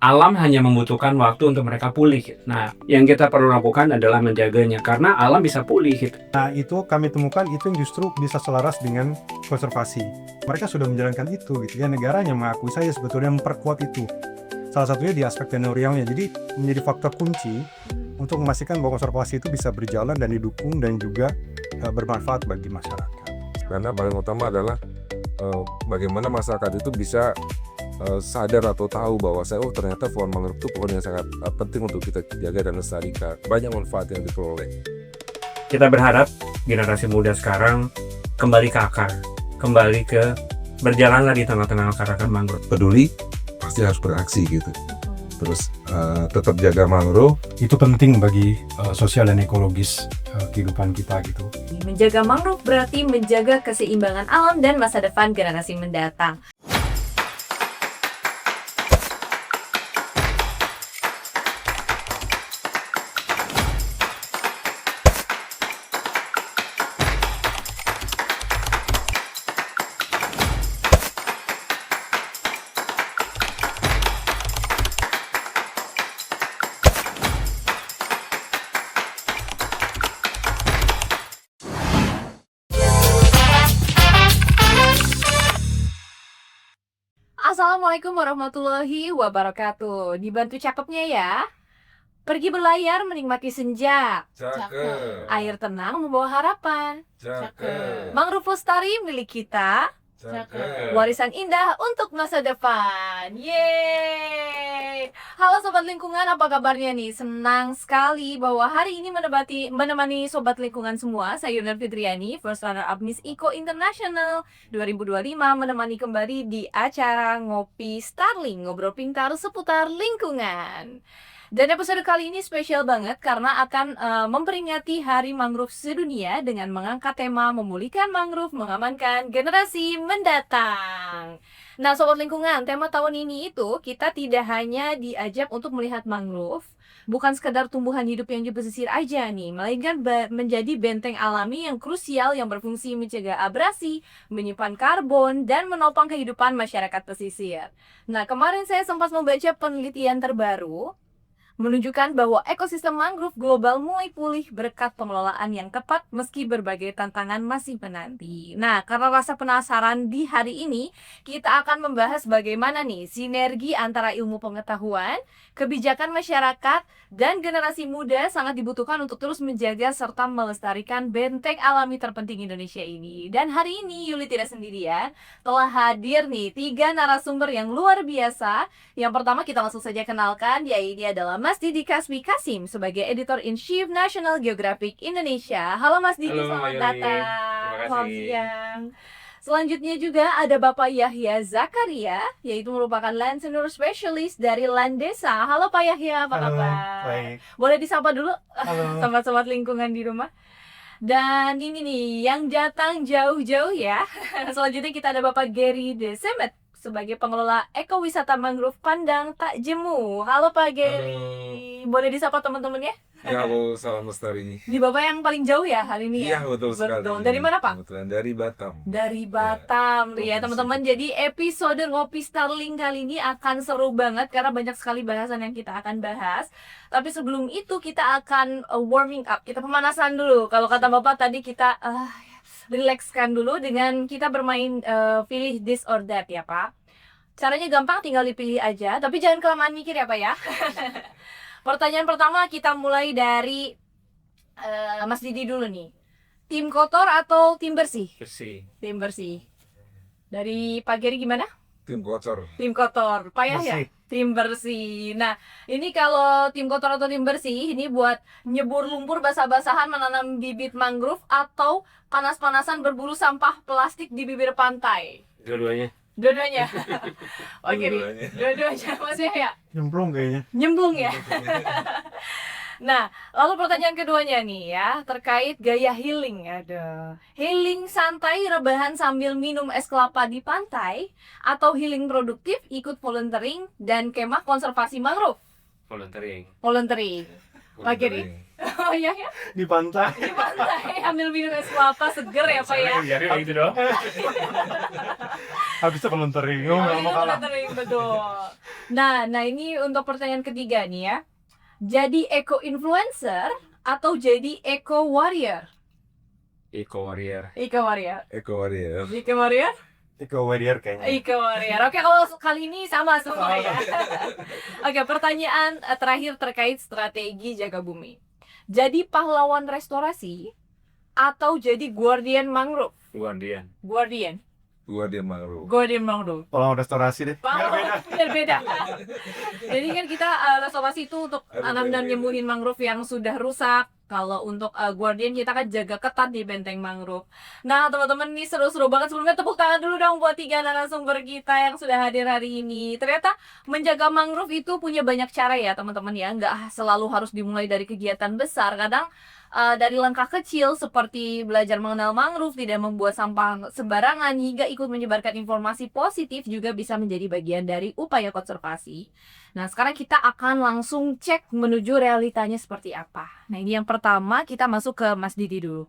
Alam hanya membutuhkan waktu untuk mereka pulih. Nah, yang kita perlu lakukan adalah menjaganya, karena alam bisa pulih gitu. Nah, itu kami temukan itu yang justru bisa selaras dengan konservasi. Mereka sudah menjalankan itu gitu ya, negaranya mengakui saya sebetulnya memperkuat itu. Salah satunya di aspek tenurialnya. Jadi menjadi faktor kunci untuk memastikan bahwa konservasi itu bisa berjalan dan didukung dan juga bermanfaat bagi masyarakat. Karena paling utama adalah bagaimana masyarakat itu bisa sadar atau tahu bahwa ternyata pohon mangrove itu pohon yang sangat penting untuk kita jaga dan lestarikan. Banyak manfaat yang diperoleh. Kita berharap generasi muda sekarang kembali ke akar, kembali ke berjalanlah di tengah-tengah akar-akar mangrove. Peduli, pasti harus beraksi gitu. Terus tetap jaga mangrove. Itu penting bagi sosial dan ekologis kehidupan kita gitu. Menjaga mangrove berarti menjaga keseimbangan alam dan masa depan generasi mendatang. Assalamualaikum warahmatullahi wabarakatuh. Dibantu cakepnya ya. Pergi berlayar menikmati senja. Cakep. Air tenang membawa harapan. Cakep. Mangrove lestari milik kita. Cakep. Warisan indah untuk masa depan. Yeay. Halo Sobat Lingkungan, apa kabarnya nih? Senang sekali bahwa hari ini menemani Sobat Lingkungan semua. Saya Yuna Fitriani, First Runner Up Miss Eco International 2025, menemani kembali di acara Ngopi Starling, ngobrol pintar seputar lingkungan. Dan episode kali ini spesial banget karena akan memperingati Hari Mangrove Sedunia dengan mengangkat tema memulihkan mangrove, mengamankan generasi mendatang. Nah, Sobat Lingkungan, tema tahun ini itu kita tidak hanya diajak untuk melihat mangrove, bukan sekedar tumbuhan hidup yang di pesisir aja nih, melainkan menjadi benteng alami yang krusial yang berfungsi mencegah abrasi, menyimpan karbon, dan menopang kehidupan masyarakat pesisir. Nah, kemarin saya sempat membaca penelitian terbaru menunjukkan bahwa ekosistem mangrove global mulai pulih berkat pengelolaan yang tepat meski berbagai tantangan masih menanti. Nah, karena rasa penasaran di hari ini, kita akan membahas bagaimana nih sinergi antara ilmu pengetahuan, kebijakan masyarakat, dan generasi muda sangat dibutuhkan untuk terus menjaga serta melestarikan benteng alami terpenting Indonesia ini. Dan hari ini Yuli tidak sendirian, telah hadir nih 3 narasumber yang luar biasa. Yang pertama kita langsung saja kenalkan, yaitu adalah Mas Didi Kasmi Kasim sebagai Editor-in-Chief National Geographic Indonesia. Halo Mas Didi, Halo, selamat Mayuri. datang. Terima kasih. Selamat siang. Selanjutnya juga ada Bapak Yahya Zakaria, yaitu merupakan Land Senior Specialist dari Landesa. Halo Pak Yahya, apa kabar? Baik. Boleh disapa dulu Halo. sobat-sobat lingkungan di rumah. Dan ini nih yang datang jauh-jauh ya. Selanjutnya kita ada Bapak Gary Desemet sebagai pengelola ekowisata mangrove Pandang Tak Jemu. Halo Pak Gary. Boleh disapa teman-teman ya? Ya, halo, salam lestari. Di Bapak yang paling jauh ya hari ini ya? Iya, betul sekali. Dari mana Pak? Kebetulan dari Batam. Dari Batam ya teman-teman. Jadi episode Ngopi Starling kali ini akan seru banget karena banyak sekali bahasan yang kita akan bahas. Tapi sebelum itu kita akan warming up, kita pemanasan dulu. Kalau kata Bapak tadi kita relaxkan dulu dengan kita bermain pilih this or that ya Pak. Caranya gampang, tinggal dipilih aja. Tapi jangan kelamaan mikir ya Pak ya. Pertanyaan pertama kita mulai dari Mas Didi dulu nih. Tim kotor atau tim bersih? Bersih. Tim bersih. Dari Pak Geri gimana? Tim kotor. Tim kotor. Pak Yahya? Bersih. Tim bersih. Nah, ini kalau tim kotor atau tim bersih, ini buat nyebur lumpur basah-basahan menanam bibit mangrove atau panas-panasan berburu sampah plastik di bibir pantai? Dua-duanya. Dua-duanya. Oke, Dua-duanya. dua-duanya Mas Yahya. Nyemplung kayaknya. Nyemplung ya. Nah, lalu pertanyaan keduanya nih ya, terkait gaya healing. Aduh. Healing santai rebahan sambil minum es kelapa di pantai atau healing produktif ikut volunteering dan kemah konservasi mangrove? Volunteering. Volunteering. Pak Geri? Oh iya ya, Di pantai. di pantai ambil minum es kelapa seger ya Pak ya. Biarin gitu dong. Habis itu volunteering, Oh, nggak itu mau kalah. volunteering, betul. Nah ini untuk pertanyaan ketiga nih ya. Jadi eco-influencer atau jadi eco-warrior? Eco warrior. Eco-warrior. Eko Warrior. Eco-warrior? Itu warrior kayaknya. Eco-warrior. Oke, kalau kali ini sama semua ya. Oke, pertanyaan terakhir terkait strategi jaga bumi. Jadi pahlawan restorasi atau jadi guardian mangrove? Guardian. Guardian. Gua dia mangrove. Guardian mangrove. Tolong restorasi deh. Biar beda. Jadi kan kita restorasi itu untuk nanam dan nyembuhin mangrove yang sudah rusak. Kalau untuk Guardian kita kan jaga ketat di benteng mangrove. Nah teman-teman ini seru-seru banget. Sebelumnya tepuk tangan dulu dong buat 3 narasumber kita yang sudah hadir hari ini. Ternyata menjaga mangrove itu punya banyak cara ya teman-teman ya. Nggak selalu harus dimulai dari kegiatan besar. Kadang dari langkah kecil seperti belajar mengenal mangrove, tidak membuat sampah sembarangan, hingga ikut menyebarkan informasi positif juga bisa menjadi bagian dari upaya konservasi. Nah sekarang kita akan langsung cek menuju realitanya seperti apa. Nah ini yang pertama, kita masuk ke Mas Didi dulu.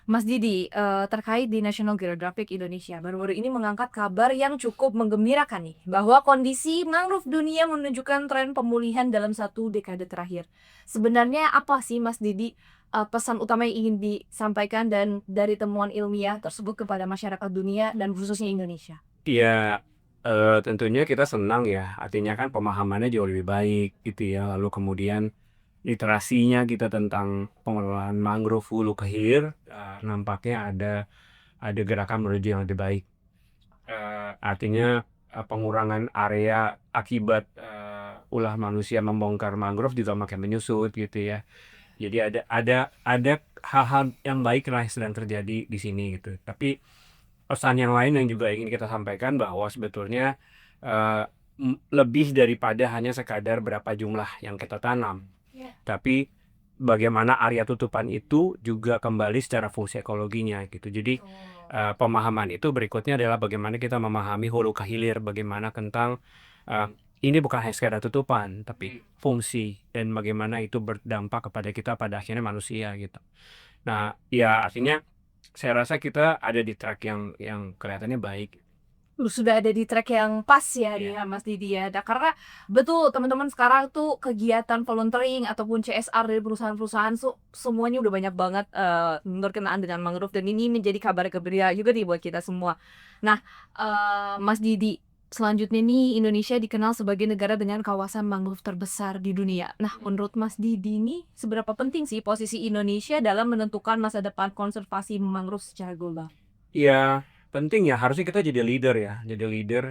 Mas Didi, terkait di National Geographic Indonesia baru-baru ini mengangkat kabar yang cukup menggembirakan nih, bahwa kondisi mangrove dunia menunjukkan tren pemulihan dalam 1 dekade terakhir. Sebenarnya apa sih Mas Didi pesan utama yang ingin disampaikan dan dari temuan ilmiah tersebut kepada masyarakat dunia dan khususnya Indonesia? Ya, tentunya kita senang ya, artinya kan pemahamannya jauh lebih baik gitu ya. Lalu kemudian literasinya kita tentang pengelolaan mangrove hulu ke hilir, nampaknya ada gerakan menuju yang lebih baik. Artinya pengurangan area akibat ulah manusia membongkar mangrove juga makin menyusut gitu ya. Jadi ada hal-hal yang baik lah yang sedang terjadi di sini gitu. Tapi pesan yang lain yang juga ingin kita sampaikan bahwa sebetulnya lebih daripada hanya sekadar berapa jumlah yang kita tanam, tapi bagaimana area tutupan itu juga kembali secara fungsi ekologinya gitu. Jadi pemahaman itu berikutnya adalah bagaimana kita memahami hulu ke hilir, bagaimana tentang ini bukan hanya sekadar tutupan, tapi fungsi dan bagaimana itu berdampak kepada kita pada akhirnya manusia gitu. Nah, ya artinya saya rasa kita ada di track yang kelihatannya baik. Sudah ada di track yang pas ya dia Mas Didi ya. Nah, karena betul teman-teman sekarang tuh kegiatan volunteering ataupun CSR dari perusahaan-perusahaan semuanya udah banyak banget berkenaan dengan mangrove, dan ini menjadi kabar gembira juga nih buat kita semua. Nah, Mas Didi, selanjutnya nih Indonesia dikenal sebagai negara dengan kawasan mangrove terbesar di dunia. Nah, menurut Mas Didi nih seberapa penting sih posisi Indonesia dalam menentukan masa depan konservasi mangrove secara global? Ya penting ya, harusnya kita jadi leader ya, jadi leader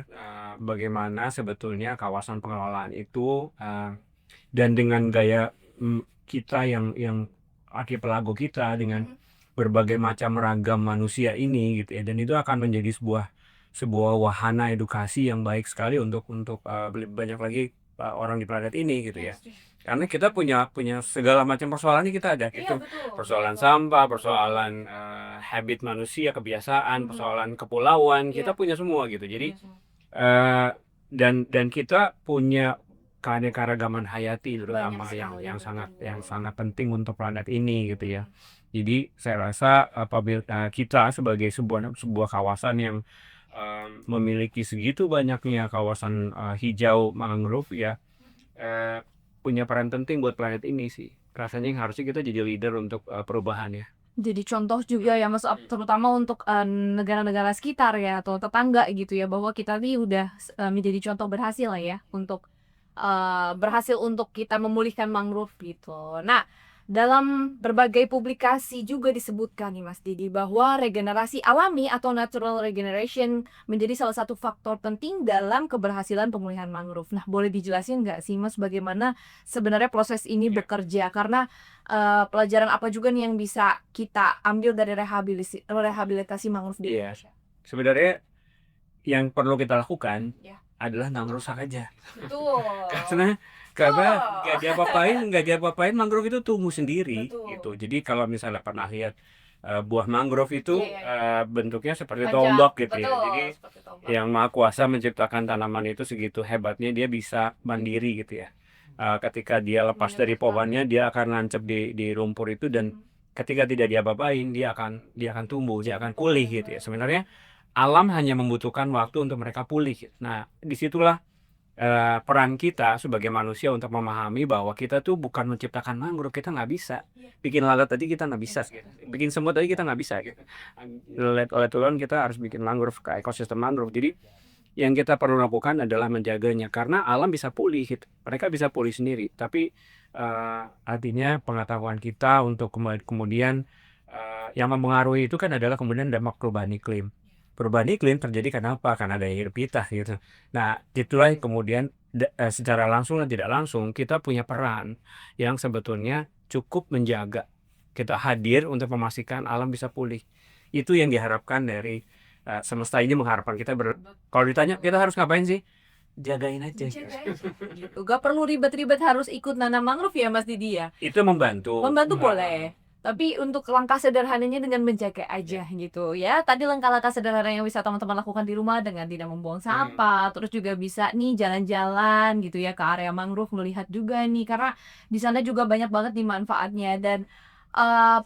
bagaimana sebetulnya kawasan pengelolaan itu dan dengan gaya kita yang archipelago kita dengan berbagai macam ragam manusia ini gitu ya, dan itu akan menjadi sebuah wahana edukasi yang baik sekali untuk banyak lagi orang di planet ini gitu ya. Karena kita punya segala macam persoalan yang kita ada gitu. Persoalan sampah, persoalan habit manusia, kebiasaan, persoalan kepulauan, kita punya semua gitu. Jadi dan kita punya keanekaragaman hayati terutama yang sangat penting untuk planet ini gitu ya. Jadi saya rasa apabila kita sebagai sebuah kawasan yang memiliki segitu banyaknya kawasan hijau mangrove ya, punya peran penting buat planet ini sih. Rasanya yang harusnya kita jadi leader untuk perubahan ya. Jadi contoh juga ya Mas, terutama untuk negara-negara sekitar ya atau tetangga gitu ya, bahwa kita nih udah menjadi contoh berhasil lah ya untuk berhasil untuk kita memulihkan mangrove gitu. Nah, dalam berbagai publikasi juga disebutkan nih Mas Didi bahwa regenerasi alami atau natural regeneration menjadi salah satu faktor penting dalam keberhasilan pemulihan mangrove. Nah, boleh dijelasin nggak sih Mas bagaimana sebenarnya proses ini bekerja? Karena pelajaran apa juga nih yang bisa kita ambil dari rehabilitasi mangrove di Indonesia? Sebenarnya yang perlu kita lakukan adalah nanam rusak aja. Betul. Karena nggak diapa-apain mangrove itu tumbuh sendiri gitu. Jadi kalau misalnya pernah lihat buah mangrove itu bentuknya seperti tombak gitu ya. Jadi yang Maha Kuasa menciptakan tanaman itu segitu hebatnya, dia bisa mandiri gitu ya. Ketika dia lepas dari pohonnya, dia akan nancep di lumpur itu, dan ketika tidak diapa-apain dia akan tumbuh, dia akan pulih gitu ya. Sebenarnya alam hanya membutuhkan waktu untuk mereka pulih. Nah, disitulah peran kita sebagai manusia untuk memahami bahwa kita tuh bukan menciptakan mangrove, kita nggak bisa. Bikin lalat tadi kita nggak bisa, gitu. Bikin semut tadi kita nggak bisa, gitu. Oleh Tuhan kita harus bikin mangrove, ke ekosistem mangrove. Jadi yang kita perlu lakukan adalah menjaganya, karena alam bisa pulih, gitu. Mereka bisa pulih sendiri, tapi artinya pengetahuan kita untuk kemudian yang mempengaruhi itu kan adalah kemudian dampak perubahan iklim. Perubahan iklim terjadi kenapa? Karena daya hidup kita, gitu. Nah, itulah yang kemudian secara langsung dan tidak langsung kita punya peran yang sebetulnya cukup menjaga. Kita hadir untuk memastikan alam bisa pulih. Itu yang diharapkan dari semesta ini, mengharapkan kita kalau ditanya kita harus ngapain sih? Jagain aja. Gitu. Gak perlu ribet-ribet harus ikut nanam mangrove ya Mas Didi ya. Itu membantu. Membantu boleh. Tapi untuk langkah sederhananya dengan menjaga aja gitu ya. Tadi langkah-langkah sederhana yang bisa teman-teman lakukan di rumah dengan tidak membuang sampah, terus juga bisa nih jalan-jalan gitu ya ke area mangrove, melihat juga nih karena di sana juga banyak banget nih manfaatnya. Dan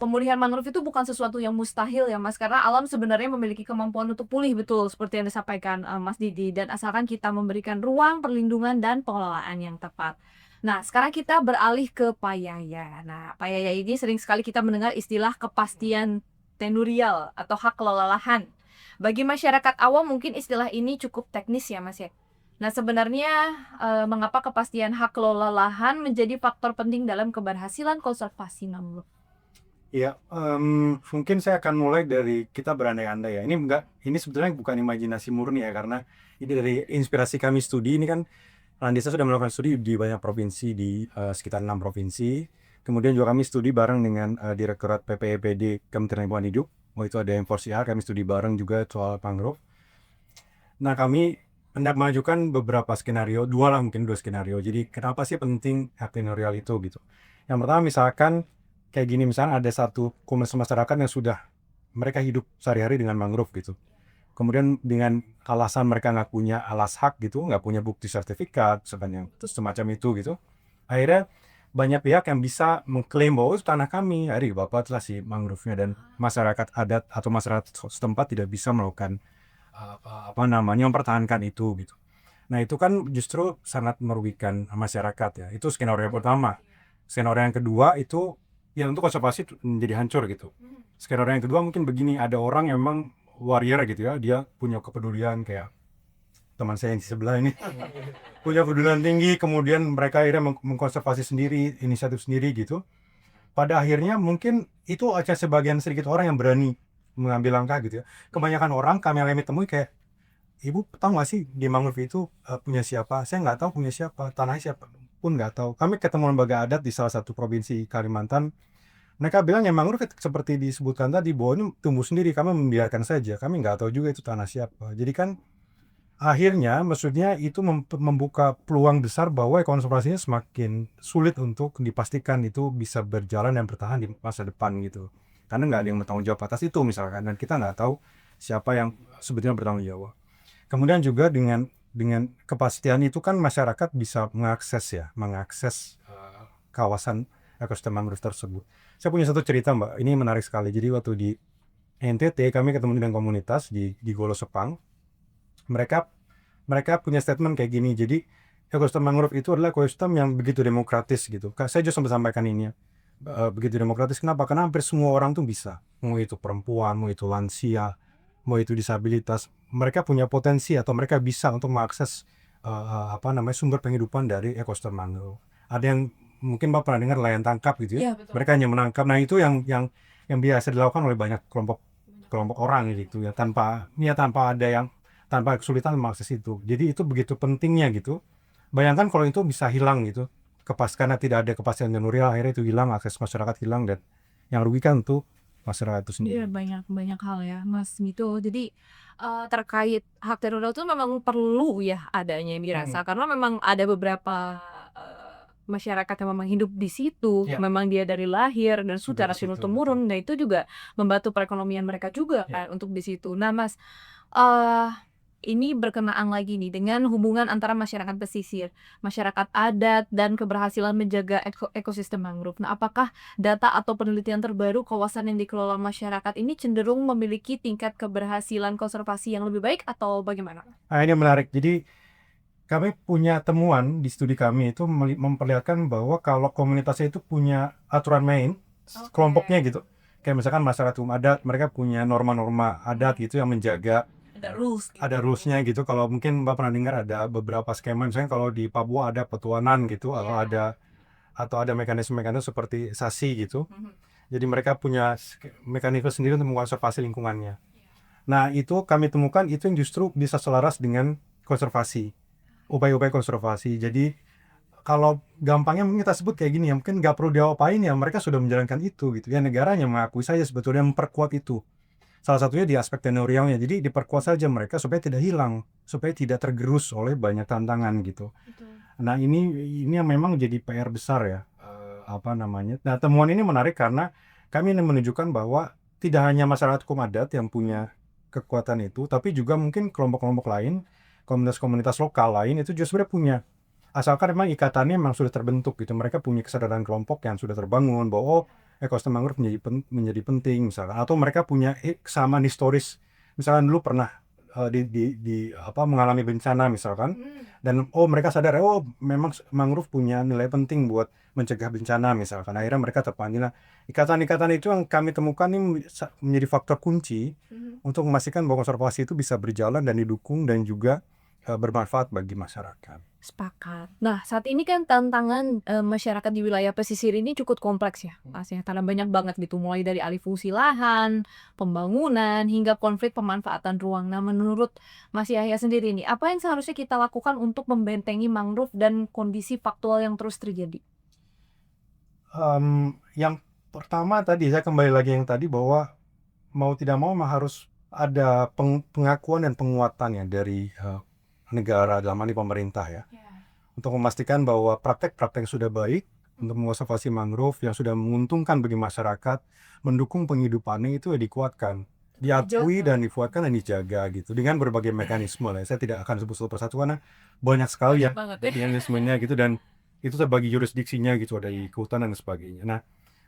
pemulihan mangrove itu bukan sesuatu yang mustahil ya Mas, karena alam sebenarnya memiliki kemampuan untuk pulih, betul seperti yang disampaikan Mas Didi, dan asalkan kita memberikan ruang perlindungan dan pengelolaan yang tepat. Nah, sekarang kita beralih ke payaya. Nah, payaya ini sering sekali kita mendengar istilah kepastian tenurial atau hak kelola lahan. Bagi masyarakat awam mungkin istilah ini cukup teknis ya Mas ya. Nah, sebenarnya mengapa kepastian hak kelola lahan menjadi faktor penting dalam keberhasilan konservasi mangrove? Ya, mungkin saya akan mulai dari kita berandai-andai ya. Ini sebetulnya bukan imajinasi murni ya, karena ini dari inspirasi kami studi. Ini kan Landesa sudah melakukan studi di banyak provinsi, di sekitar 6 provinsi. Kemudian juga kami studi bareng dengan Direktorat PPEPD Kementerian Lingkungan Hidup. Itu ada M4CR, kami studi bareng juga soal mangrove. Nah, kami hendak mengajukan beberapa skenario, dua skenario. Jadi kenapa sih penting hak tenurial itu gitu. Yang pertama misalkan kayak gini, misalnya ada satu komunitas masyarakat yang sudah mereka hidup sehari-hari dengan mangrove gitu. Kemudian dengan alasan mereka nggak punya alas hak gitu, nggak punya bukti sertifikat, sebanyak terus semacam itu gitu. Akhirnya banyak pihak yang bisa mengklaim bahwa itu tanah kami, hari bapak telah si mangrove-nya, dan masyarakat adat atau masyarakat setempat tidak bisa melakukan mempertahankan itu gitu. Nah, itu kan justru sangat merugikan masyarakat ya. Itu skenario pertama. Skenario yang kedua itu ya untuk konservasi menjadi hancur gitu. Skenario yang kedua mungkin begini, ada orang yang memang warrior gitu ya, dia punya kepedulian kayak teman saya yang di sebelah ini punya kepedulian tinggi, kemudian mereka akhirnya mengkonservasi sendiri, inisiatif sendiri gitu. Pada akhirnya mungkin itu aja sebagian sedikit orang yang berani mengambil langkah gitu ya. Kebanyakan orang kami temui kayak, ibu tahu nggak sih di mangrove itu punya siapa? Saya nggak tahu punya siapa, tanahnya siapa pun nggak tahu. Kami ketemu lembaga adat di salah satu provinsi Kalimantan. Mereka bilang ya mangrove seperti disebutkan tadi bahwa ini tumbuh sendiri, kami membiarkan saja, kami nggak tahu juga itu tanah siapa. Jadi kan akhirnya maksudnya itu membuka peluang besar bahwa konservasinya semakin sulit untuk dipastikan itu bisa berjalan dan bertahan di masa depan gitu. Karena nggak ada yang bertanggung jawab atas itu misalkan, dan kita nggak tahu siapa yang sebetulnya bertanggung jawab. Kemudian juga dengan kepastian itu kan masyarakat bisa mengakses kawasan ekosistem mangrove tersebut. Saya punya satu cerita Mbak, ini menarik sekali. Jadi waktu di NTT kami ketemu dengan komunitas di Golo Sepang. Mereka punya statement kayak gini. Jadi ekosistem mangrove itu adalah ekosistem yang begitu demokratis gitu. Saya juga sempat sampaikan ini ya. Begitu demokratis, kenapa? Karena hampir semua orang tuh bisa. Mau itu perempuan, mau itu lansia, mau itu disabilitas. Mereka punya potensi atau mereka bisa untuk mengakses sumber penghidupan dari ekosistem mangrove. Ada yang mungkin Bapak pernah dengar nelayan tangkap gitu ya. Mereka hanya menangkap. Nah, itu yang biasa dilakukan oleh banyak kelompok orang gitu ya, tanpa kesulitan mengakses itu. Jadi itu begitu pentingnya gitu. Bayangkan kalau itu bisa hilang gitu. Karena tidak ada kepastian tenurial, akhirnya itu hilang, akses masyarakat hilang, dan yang rugikan tuh masyarakat itu sendiri. Iya, banyak hal ya Mas gitu. Jadi terkait hak tenurial itu memang perlu ya adanya yang dirasa, karena memang ada beberapa masyarakat yang memang hidup di situ, memang dia dari lahir dan sudah turun temurun. Nah, itu juga membantu perekonomian mereka juga kan untuk di situ. Nah, Mas, ini berkenaan lagi nih dengan hubungan antara masyarakat pesisir, masyarakat adat, dan keberhasilan menjaga ekosistem mangrove. Nah, apakah data atau penelitian terbaru kawasan yang dikelola masyarakat ini cenderung memiliki tingkat keberhasilan konservasi yang lebih baik atau bagaimana? Nah, ini menarik. Jadi kami punya temuan di studi kami itu memperlihatkan bahwa kalau komunitasnya itu punya aturan main, kelompoknya gitu. Kayak misalkan masyarakat hukum adat, mereka punya norma-norma adat gitu yang menjaga, Ada rules gitu. ada rules-nya gitu. Kalau mungkin Mbak pernah dengar ada beberapa skema, misalnya kalau di Papua ada petuanan gitu, atau ada mekanisme-mekanisme seperti SASI gitu. Jadi mereka punya mekanisme sendiri untuk mengonservasi lingkungannya. Nah, itu kami temukan itu yang justru bisa selaras dengan konservasi, upaya-upaya konservasi. Jadi kalau gampangnya mungkin kita sebut kayak gini ya, mungkin nggak perlu diapain ya, mereka sudah menjalankan itu gitu ya. Negaranya mengakui saja sebetulnya memperkuat itu. Salah satunya di aspek tenurialnya, jadi diperkuat saja mereka supaya tidak hilang, supaya tidak tergerus oleh banyak tantangan gitu. Nah, ini yang memang jadi PR besar ya, apa namanya. Nah, temuan ini menarik karena kami ingin menunjukkan bahwa tidak hanya masyarakat hukum adat yang punya kekuatan itu, tapi juga mungkin kelompok-kelompok lain, komunitas-komunitas lokal lain itu juga sebenarnya punya. Asalkan memang ikatannya memang sudah terbentuk gitu, mereka punya kesadaran kelompok yang sudah terbangun bahwa ekosistem mangrove menjadi penting misalkan, atau mereka punya kesamaan historis, misalkan dulu pernah mengalami bencana misalkan, dan mereka sadar memang mangrove punya nilai penting buat mencegah bencana misalkan, akhirnya mereka terpanggil. Nah, ikatan-ikatan itu yang kami temukan ini menjadi faktor kunci untuk memastikan bahwa konservasi itu bisa berjalan dan didukung dan juga bermanfaat bagi masyarakat. Sepakat. Nah, saat ini kan tantangan masyarakat di wilayah pesisir ini cukup kompleks ya, pastinya karena banyak banget gitu, mulai dari alih fungsi lahan, pembangunan, hingga konflik pemanfaatan ruang. Nah, menurut Mas Yahya sendiri nih, apa yang seharusnya kita lakukan untuk membentengi mangrove dan kondisi faktual yang terus terjadi? Yang pertama tadi saya kembali lagi yang tadi bahwa mau tidak mau harus ada pengakuan dan penguatan ya dari negara, dalam hal ini pemerintah ya, untuk memastikan bahwa praktek-praktek yang sudah baik untuk mengonservasi mangrove yang sudah menguntungkan bagi masyarakat, mendukung penghidupannya itu ya dikuatkan, diakui dan dikuatkan dan dijaga gitu dengan berbagai mekanisme lah. Saya tidak akan sebut satu persatu karena banyak sekali ya mekanismenya gitu, dan itu terbagi jurisdiksinya gitu, ada di kehutanan dan sebagainya. Nah,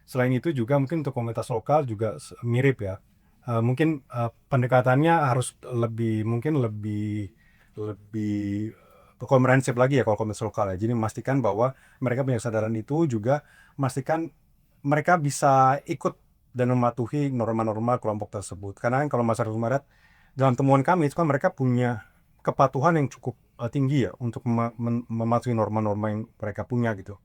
selain itu juga mungkin untuk komunitas lokal juga mirip ya. Mungkin pendekatannya harus lebih komprehensif lagi ya kalau komunitas lokal ya. Jadi memastikan bahwa mereka punya kesadaran itu, juga memastikan mereka bisa ikut dan mematuhi norma-norma kelompok tersebut. Karena kan kalau masyarakat Barat, dalam temuan kami itu kan mereka punya kepatuhan yang cukup tinggi ya untuk mematuhi norma-norma yang mereka punya gitu.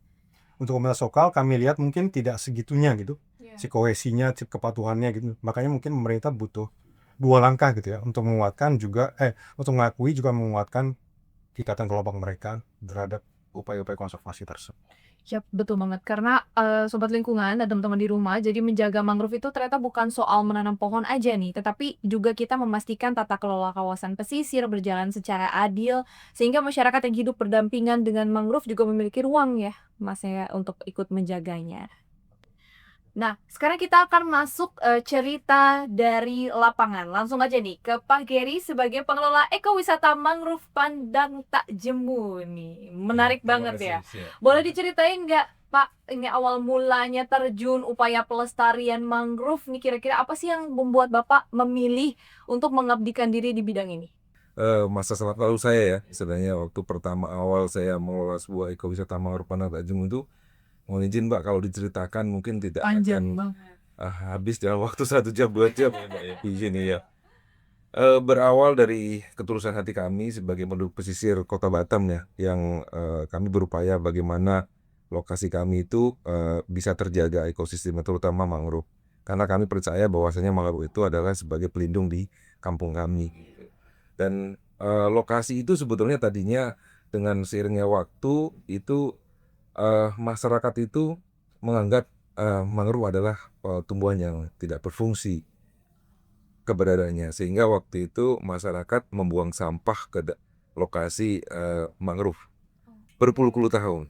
Untuk komunitas lokal kami lihat mungkin tidak segitunya gitu, si kohesinya, si kepatuhannya gitu. Makanya mungkin pemerintah butuh dua langkah gitu ya, untuk menguatkan juga untuk mengakui juga menguatkan ikatan kelompok mereka terhadap upaya-upaya konservasi tersebut. Yap, betul banget. Karena sobat lingkungan dan teman-teman di rumah, jadi menjaga mangrove itu ternyata bukan soal menanam pohon aja nih, tetapi juga kita memastikan tata kelola kawasan pesisir berjalan secara adil, sehingga masyarakat yang hidup berdampingan dengan mangrove juga memiliki ruang ya, Mas ya, untuk ikut menjaganya. Nah, sekarang kita akan masuk cerita dari lapangan. Langsung aja nih ke Pak Geri sebagai pengelola ekowisata mangrove Pandang Tak Jemu nih. Menarik banget ya. Boleh diceritain nggak, Pak, ini awal mulanya terjun upaya pelestarian mangrove nih, kira-kira apa sih yang membuat Bapak memilih untuk mengabdikan diri di bidang ini? Masa sangat lalu saya ya, sebenarnya waktu pertama awal saya mengelola sebuah ekowisata mangrove Pandang Tak Jemu itu, mohon izin Mbak kalau diceritakan mungkin tidak akan habis dalam waktu 1 jam 2 jam ya Mbak ya, izin ya. Berawal dari ketulusan hati kami sebagai penduduk pesisir Kota Batam ya, yang kami berupaya bagaimana lokasi kami itu bisa terjaga ekosistemnya, terutama mangrove. Karena kami percaya bahwasanya mangrove itu adalah sebagai pelindung di kampung kami. Dan lokasi itu sebetulnya tadinya dengan seiringnya waktu itu masyarakat itu menganggap mangrove adalah tumbuhan yang tidak berfungsi keberadaannya, sehingga waktu itu masyarakat membuang sampah ke lokasi mangrove berpuluh-puluh tahun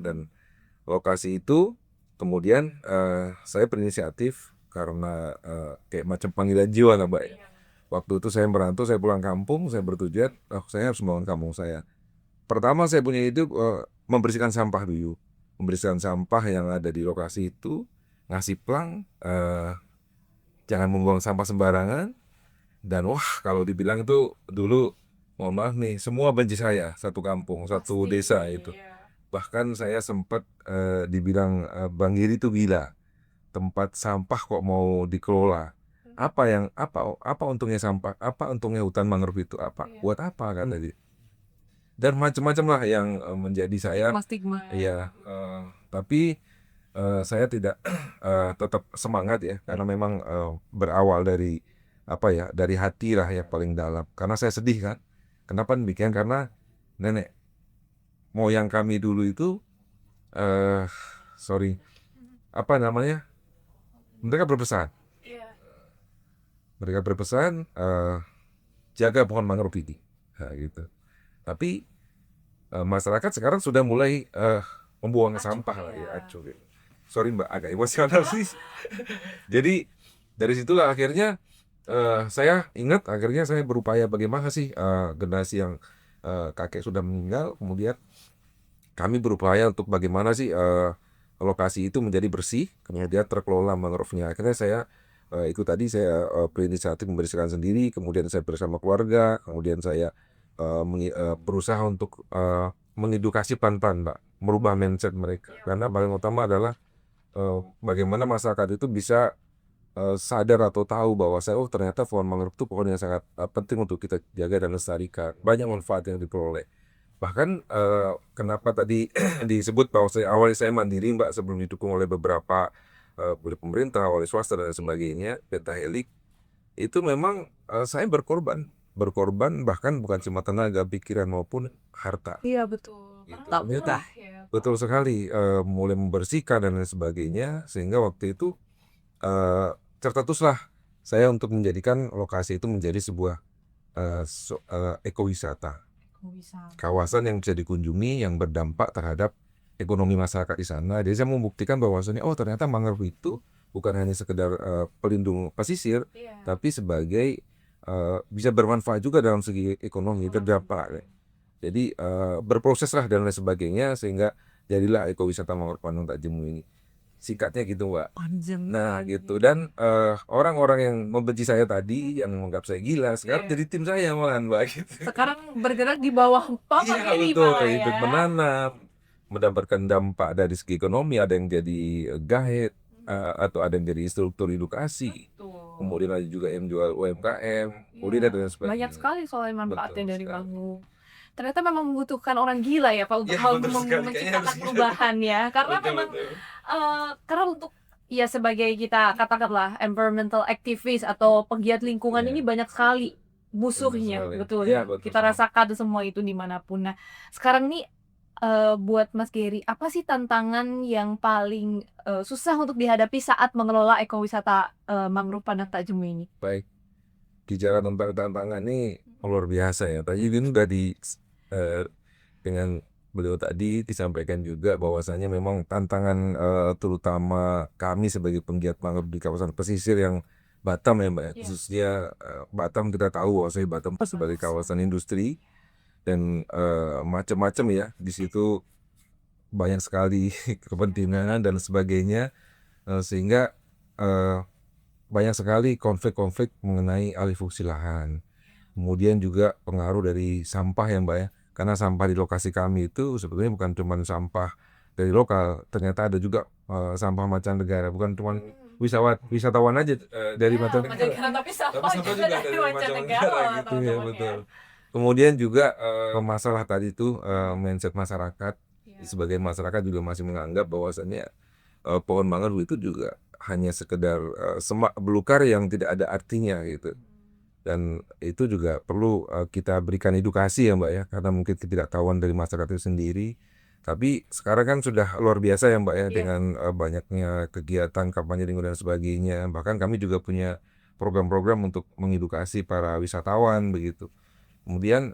dan lokasi itu kemudian saya berinisiatif karena kayak macam panggilan jiwa lah Mbak ya. Waktu itu saya merantau, saya pulang kampung, saya bertujuan, saya harus membangun kampung saya. Pertama saya punya ide membersihkan sampah dulu, membersihkan sampah yang ada di lokasi itu, ngasih plang, jangan membuang sampah sembarangan. Dan wah, kalau dibilang itu dulu, mohon maaf nih, semua benci saya, satu kampung, satu Pasti, desa itu. iya. Bahkan saya sempat dibilang Bang Giri itu gila, tempat sampah kok mau dikelola. Apa untungnya sampah? Apa untungnya hutan mangrove itu? Iya. Buat apa kata dia? Dan macam-macam lah yang menjadi saya. Stigma. Iya, tapi saya tidak tetap semangat ya, karena memang berawal dari apa ya, dari hati lah ya paling dalam. Karena saya sedih kan. Kenapa demikian? Karena nenek moyang kami dulu itu, apa namanya? Mereka berpesan, Iya. jaga pohon mangrove ini, nah, gitu. Tapi masyarakat sekarang sudah mulai membuang sampah lah ya, acuh. Gitu. Sorry Mbak, agak emosional sih. Jadi dari situlah akhirnya saya ingat, akhirnya saya berupaya bagaimana sih generasi yang kakek sudah meninggal, kemudian kami berupaya untuk bagaimana sih lokasi itu menjadi bersih, kemudian terkelola mangrove-nya. Akhirnya saya itu tadi saya berinisiatif membersihkan sendiri, kemudian saya bersama keluarga, kemudian saya berusaha untuk mengedukasi pelan-pelan, Mbak, merubah mindset mereka. Karena paling utama adalah bagaimana masyarakat itu bisa sadar atau tahu bahwa ternyata pohon mangrove itu pohon yang sangat penting untuk kita jaga dan lestarikan. Banyak manfaat yang diperoleh. Bahkan kenapa tadi disebut bahwa awalnya saya mandiri, Mbak, sebelum didukung oleh beberapa oleh pemerintah, oleh swasta dan sebagainya, pentahelik, itu memang saya berkorban bahkan bukan cuma tenaga, pikiran maupun harta. Iya betul. Gitu. Tak Ternyata mudah ya. betul sekali, mulai membersihkan dan lain sebagainya, sehingga waktu itu tercetuslah saya untuk menjadikan lokasi itu menjadi sebuah ekowisata. Kawasan yang bisa dikunjungi, yang berdampak terhadap ekonomi masyarakat di sana. Jadi saya membuktikan bahwasannya ternyata mangrove itu bukan hanya sekedar pelindung pesisir, Iya. tapi sebagai bisa bermanfaat juga dalam segi ekonomi, terdampak. Jadi berproseslah dan lain sebagainya, sehingga jadilah ekowisata Mangrove Panung Takjemu ini. Singkatnya gitu, Mbak. Nah gitu, dan orang-orang yang membenci saya tadi, yang menganggap saya gila, sekarang Iya. jadi tim saya malahan, Mbak, gitu. Sekarang bergerak di bawah Papa Iya ini betul, malah ikut ya. menanam, mendapatkan dampak dari segi ekonomi, ada yang jadi guide, atau ada yang jadi instruktur edukasi, Betul. kemudian ada juga yang jual UMKM, kuliner dan sebagainya. Banyak sekali soalnya manfaatnya Betul dari sekali. mangrove. Ternyata memang membutuhkan orang gila ya Pak untuk Iya, betul sekali. Kayaknya menciptakan harus gila. perubahan ya. Karena Betul, memang betul. karena untuk ya sebagai kita katakanlah environmental activist atau pegiat lingkungan Iya. ini banyak sekali musuhnya, Betul sekali. betul Iya, ya. betul Kita sekali. rasakan semua itu dimanapun. Nah, sekarang nih buat Mas Gary, apa sih tantangan yang paling susah untuk dihadapi saat mengelola ekowisata mangrove Padang Takjemu ini? Baik, bicara tentang tantangan ini luar biasa ya. Tadi ini udah dengan beliau tadi disampaikan juga bahwasanya memang tantangan terutama kami sebagai penggiat mangrove di kawasan pesisir yang Batam ya, Mbak, Iya. khususnya Batam, kita tahu bahwa Batam sebagai kawasan industri dan macam-macam ya, di situ banyak sekali kepentingan dan sebagainya, sehingga banyak sekali konflik-konflik mengenai alih fungsi lahan. Kemudian juga pengaruh dari sampah ya, Mbak, ya. Karena sampah di lokasi kami itu sebetulnya bukan cuma sampah dari lokal, ternyata ada juga sampah mancanegara, bukan cuma wisatawan aja dari mancanegara. Tapi sampah Tapi sampah juga juga dari dari mancanegara mancanegara gitu ya, teman-teman ya. betul. Kemudian juga masalah tadi itu mindset masyarakat. Iya. Sebagian masyarakat juga masih menganggap bahwasannya pohon mangrove itu juga hanya sekedar semak belukar yang tidak ada artinya gitu. Dan itu juga perlu kita berikan edukasi ya, Mbak, ya, karena mungkin ketidaktahuan dari masyarakat itu sendiri. Tapi sekarang kan sudah luar biasa ya, Mbak, ya, Iya. dengan banyaknya kegiatan kampanye lingkungan dan sebagainya. Bahkan kami juga punya program-program untuk mengedukasi para wisatawan begitu. Kemudian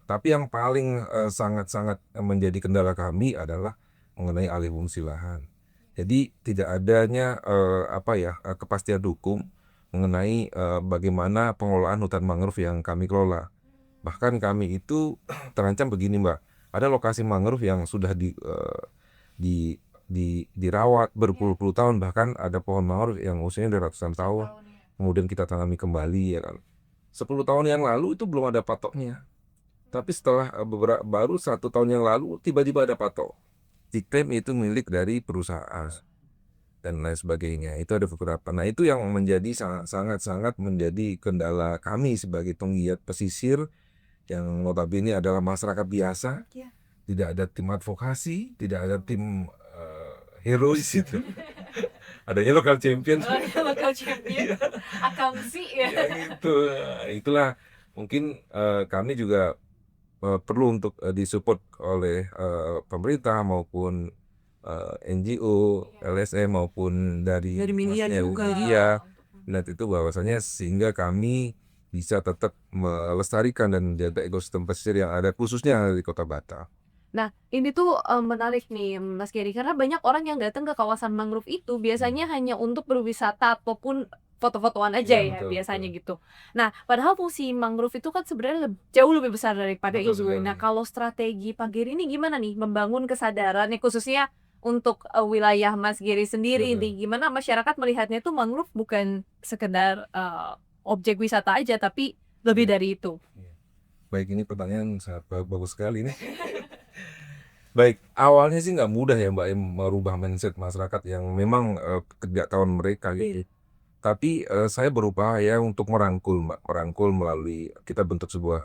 tapi yang paling sangat-sangat menjadi kendala kami adalah mengenai alih fungsi lahan. Jadi tidak adanya kepastian hukum mengenai bagaimana pengelolaan hutan mangrove yang kami kelola. Bahkan kami itu terancam begini Mbak, ada lokasi mangrove yang sudah dirawat berpuluh-puluh tahun, bahkan ada pohon mangrove yang usianya udah ratusan tahun, kemudian kita tanami kembali ya kan. 10 tahun yang lalu itu belum ada patoknya, tapi setelah baru 1 tahun yang lalu tiba-tiba ada patok, diklaim itu milik dari perusahaan dan lain sebagainya. Itu ada beberapa. Nah itu yang menjadi sangat-sangat menjadi kendala kami sebagai penggiat pesisir yang notabene adalah masyarakat biasa. Ya. Tidak ada tim advokasi, tidak ada tim herois itu. Adanya lokal champion. Lokal champion, akamsi ya. Ya gitu. Nah, itulah mungkin kami juga perlu untuk disupport oleh pemerintah maupun NGO, LSM maupun dari media juga. media. Lihat itu bahwasanya sehingga kami bisa tetap melestarikan dan menjaga ekosistem pesisir yang ada khususnya di Kota Batam. Nah, ini tuh menarik nih Mas Gary, karena banyak orang yang datang ke kawasan mangrove itu biasanya hanya untuk berwisata ataupun foto-fotoan aja Iya, ya betul, biasanya gitu. Nah, padahal fungsi mangrove itu kan sebenarnya jauh lebih besar daripada Betul itu. sekali. Nah, kalau strategi Pak Gary ini gimana nih membangun kesadaran nih khususnya untuk wilayah Mas Gary sendiri Betul. nih, gimana masyarakat melihatnya tuh mangrove bukan sekedar objek wisata aja tapi lebih Iya. dari itu. Baik, ini pertanyaan sangat bagus sekali nih. Baik, awalnya sih nggak mudah ya Mbak merubah mindset masyarakat yang memang ketidaktahuan mereka gitu. Tapi saya berupaya untuk merangkul Mbak, merangkul melalui kita bentuk sebuah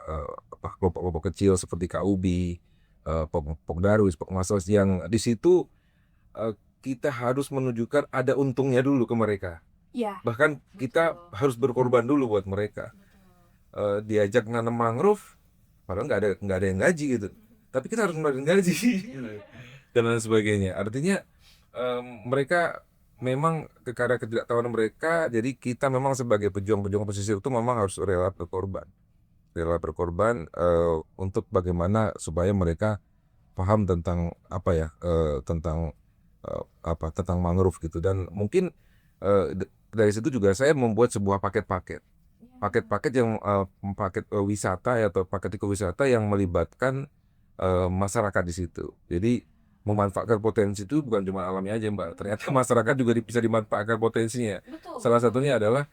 kelompok-kelompok kecil seperti KUB, Pokdarwis, Pokmasos yang di situ kita harus menunjukkan ada untungnya dulu ke mereka. Iya. Bahkan kita harus berkorban dulu buat mereka. Diajak nanam mangrove, padahal nggak ada yang gaji gitu. Tapi kita harus ngeluarin gaji dan lain sebagainya. Artinya mereka memang karena ketidaktahuan mereka, jadi kita memang sebagai pejuang-pejuang pesisir itu memang harus rela berkorban untuk bagaimana supaya mereka paham tentang apa ya, tentang mangrove gitu. Dan mungkin dari situ juga saya membuat sebuah paket-paket yang paket wisata atau paket ekowisata yang melibatkan masyarakat di situ. Jadi memanfaatkan potensi itu bukan cuma alamnya aja Mbak, ternyata masyarakat juga bisa dimanfaatkan potensinya. Betul. Salah satunya adalah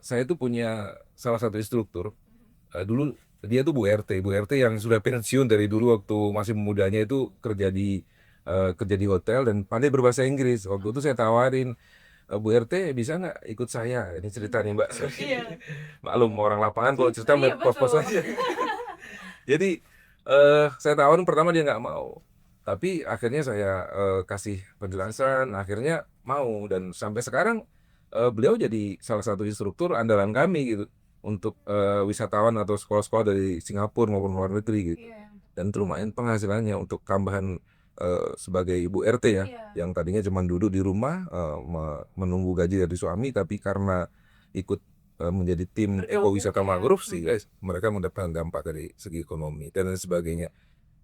saya tuh punya salah satu instruktur dulu, dia tuh Bu RT yang sudah pensiun dari dulu waktu masih mudanya itu kerja di hotel dan pandai berbahasa Inggris. Waktu itu saya tawarin, Bu RT bisa nggak ikut saya? Ini cerita nih Mbak. Iya. Maklum orang lapangan kalau cerita Iya, pos-pos betul. aja. Jadi saya tawarin pertama dia nggak mau, tapi akhirnya saya kasih penjelasan, akhirnya mau dan sampai sekarang beliau jadi salah satu instruktur andalan kami gitu untuk wisatawan atau sekolah-sekolah dari Singapura maupun luar negeri gitu. Iya. Dan itu lumayan penghasilannya untuk tambahan sebagai ibu RT ya, Iya. yang tadinya cuma duduk di rumah menunggu gaji dari suami, tapi karena ikut menjadi tim ekowisata mangrove sih guys, mereka mendapatkan dampak dari segi ekonomi dan lain sebagainya.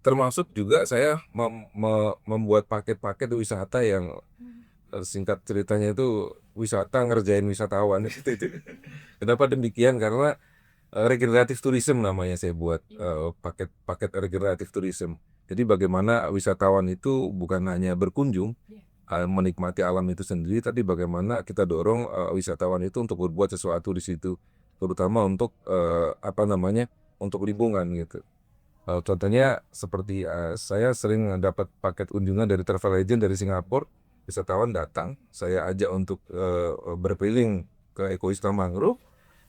Termasuk juga saya membuat paket-paket wisata yang singkat ceritanya itu wisata ngerjain wisatawan gitu. Kenapa demikian? Karena regeneratif tourism namanya saya buat, paket regeneratif tourism. Jadi bagaimana wisatawan itu bukan hanya berkunjung menikmati alam itu sendiri, tapi bagaimana kita dorong wisatawan itu untuk berbuat sesuatu di situ, terutama untuk untuk lingkungan gitu. Contohnya seperti saya sering dapat paket kunjungan dari travel agent dari Singapura, wisatawan datang, saya ajak untuk berkeliling ke ekosistem mangrove,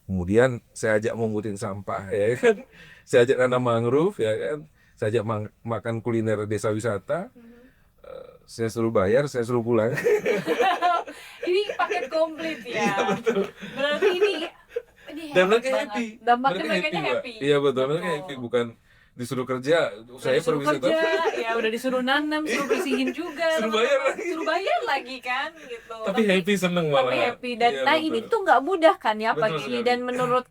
kemudian saya ajak mengutip sampah ya kan, saya ajak nanam mangrove ya kan, saya ajak makan kuliner desa wisata. Saya suruh bayar, saya suruh pulang. Ini paket komplit ya. Iya betul. Berarti ini Dan hebat mereka banget. happy. Dampaknya Mereka mereka Mbak. happy. Iya betul, mereka Betul. happy, bukan disuruh kerja. Saya Disuruh perwisata. kerja, ya udah disuruh nanam, suruh bersihin juga, Suruh bayar lagi. Suruh bayar lagi kan gitu. Tapi happy, seneng malah. tapi happy. Dan Iya, nah betul. ini tuh nggak mudah kan ya Pak Betul Giri. sekali. Dan menurut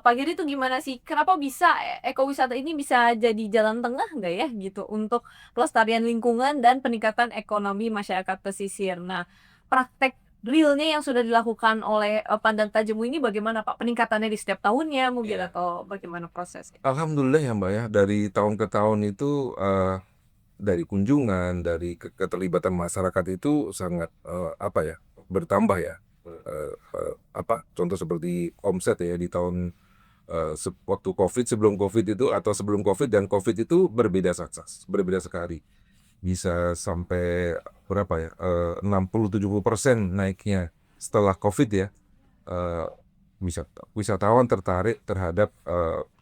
Pak Giri tuh gimana sih? Kenapa bisa ekowisata ini bisa jadi jalan tengah nggak ya gitu untuk pelestarian lingkungan dan peningkatan ekonomi masyarakat pesisir? Nah, praktek realnya yang sudah dilakukan oleh Pandang Tajemu ini bagaimana Pak? Peningkatannya di setiap tahunnya mungkin Iya. atau bagaimana prosesnya? Alhamdulillah ya Mbak ya, dari tahun ke tahun itu dari kunjungan, dari keterlibatan masyarakat itu sangat apa ya, bertambah ya. Contoh seperti omset ya di tahun waktu COVID, sebelum COVID itu atau sebelum COVID dan COVID itu berbeda sekali. Bisa sampai berapa ya? 60-70% naiknya setelah COVID ya. Eh, Wisatawan tertarik terhadap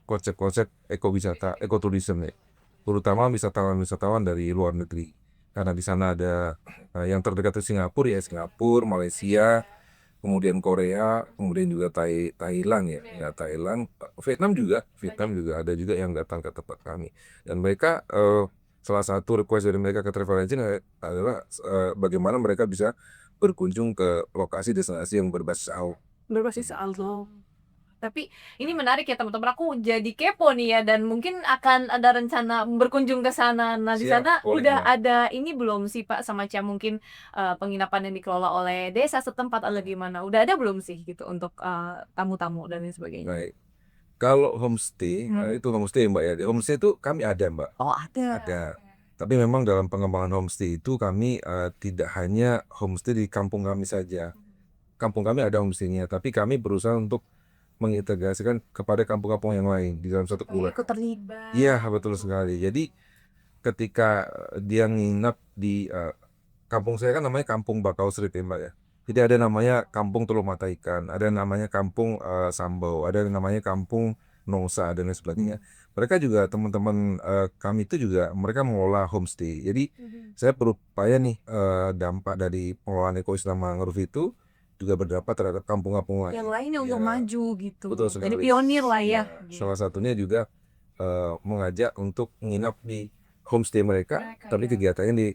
konsep-konsep ekowisata, ekoturisme ya. Terutama wisatawan-wisatawan dari luar negeri. Karena di sana ada yang terdekat ke Singapura ya, Singapura, Malaysia, kemudian Korea, kemudian juga Thailand ya, Thailand, Vietnam juga ada juga yang datang ke tempat kami. Dan mereka salah satu request dari mereka ke travel agent adalah bagaimana mereka bisa berkunjung ke lokasi destinasi yang berbasis Berbasis Allah. Tapi ini menarik ya teman-teman, aku jadi kepo nih ya, dan mungkin akan ada rencana berkunjung ke sana. Nah di Siap, sana boleh, udah Mbak. ada ini belum sih Pak, semacam mungkin penginapan yang dikelola oleh desa setempat atau gimana? Udah ada belum sih gitu untuk tamu-tamu dan lain sebagainya? Baik. Kalau homestay, itu homestay Mbak ya. Di homestay itu kami ada Mbak. Oh ada. Ada. Tapi memang dalam pengembangan homestay itu kami tidak hanya homestay di kampung kami saja. Kampung kami ada homestay-nya, tapi kami berusaha untuk mengintegrasikan kepada kampung-kampung yang lain di dalam satu kelurahan. Ikut terlibat. Iya, betul sekali. Jadi ketika dia nginap di kampung saya kan namanya Kampung Bakau Street ya Mbak ya. Jadi ada namanya Kampung Teluk Mata Ikan, ada namanya Kampung Sambau, ada namanya Kampung Nongsa dan lain sebagainya. Mereka juga teman-teman kami itu juga mereka mengelola homestay. Jadi saya berupaya nih dampak dari pengelolaan ekosistem mangrove itu juga berdampak terhadap kampung-kampung lain. Yang lainnya untuk Ya, maju gitu. betul Jadi sekali. pionir lah ya. Salah satunya juga mengajak untuk menginap di homestay mereka, tapi kegiatannya di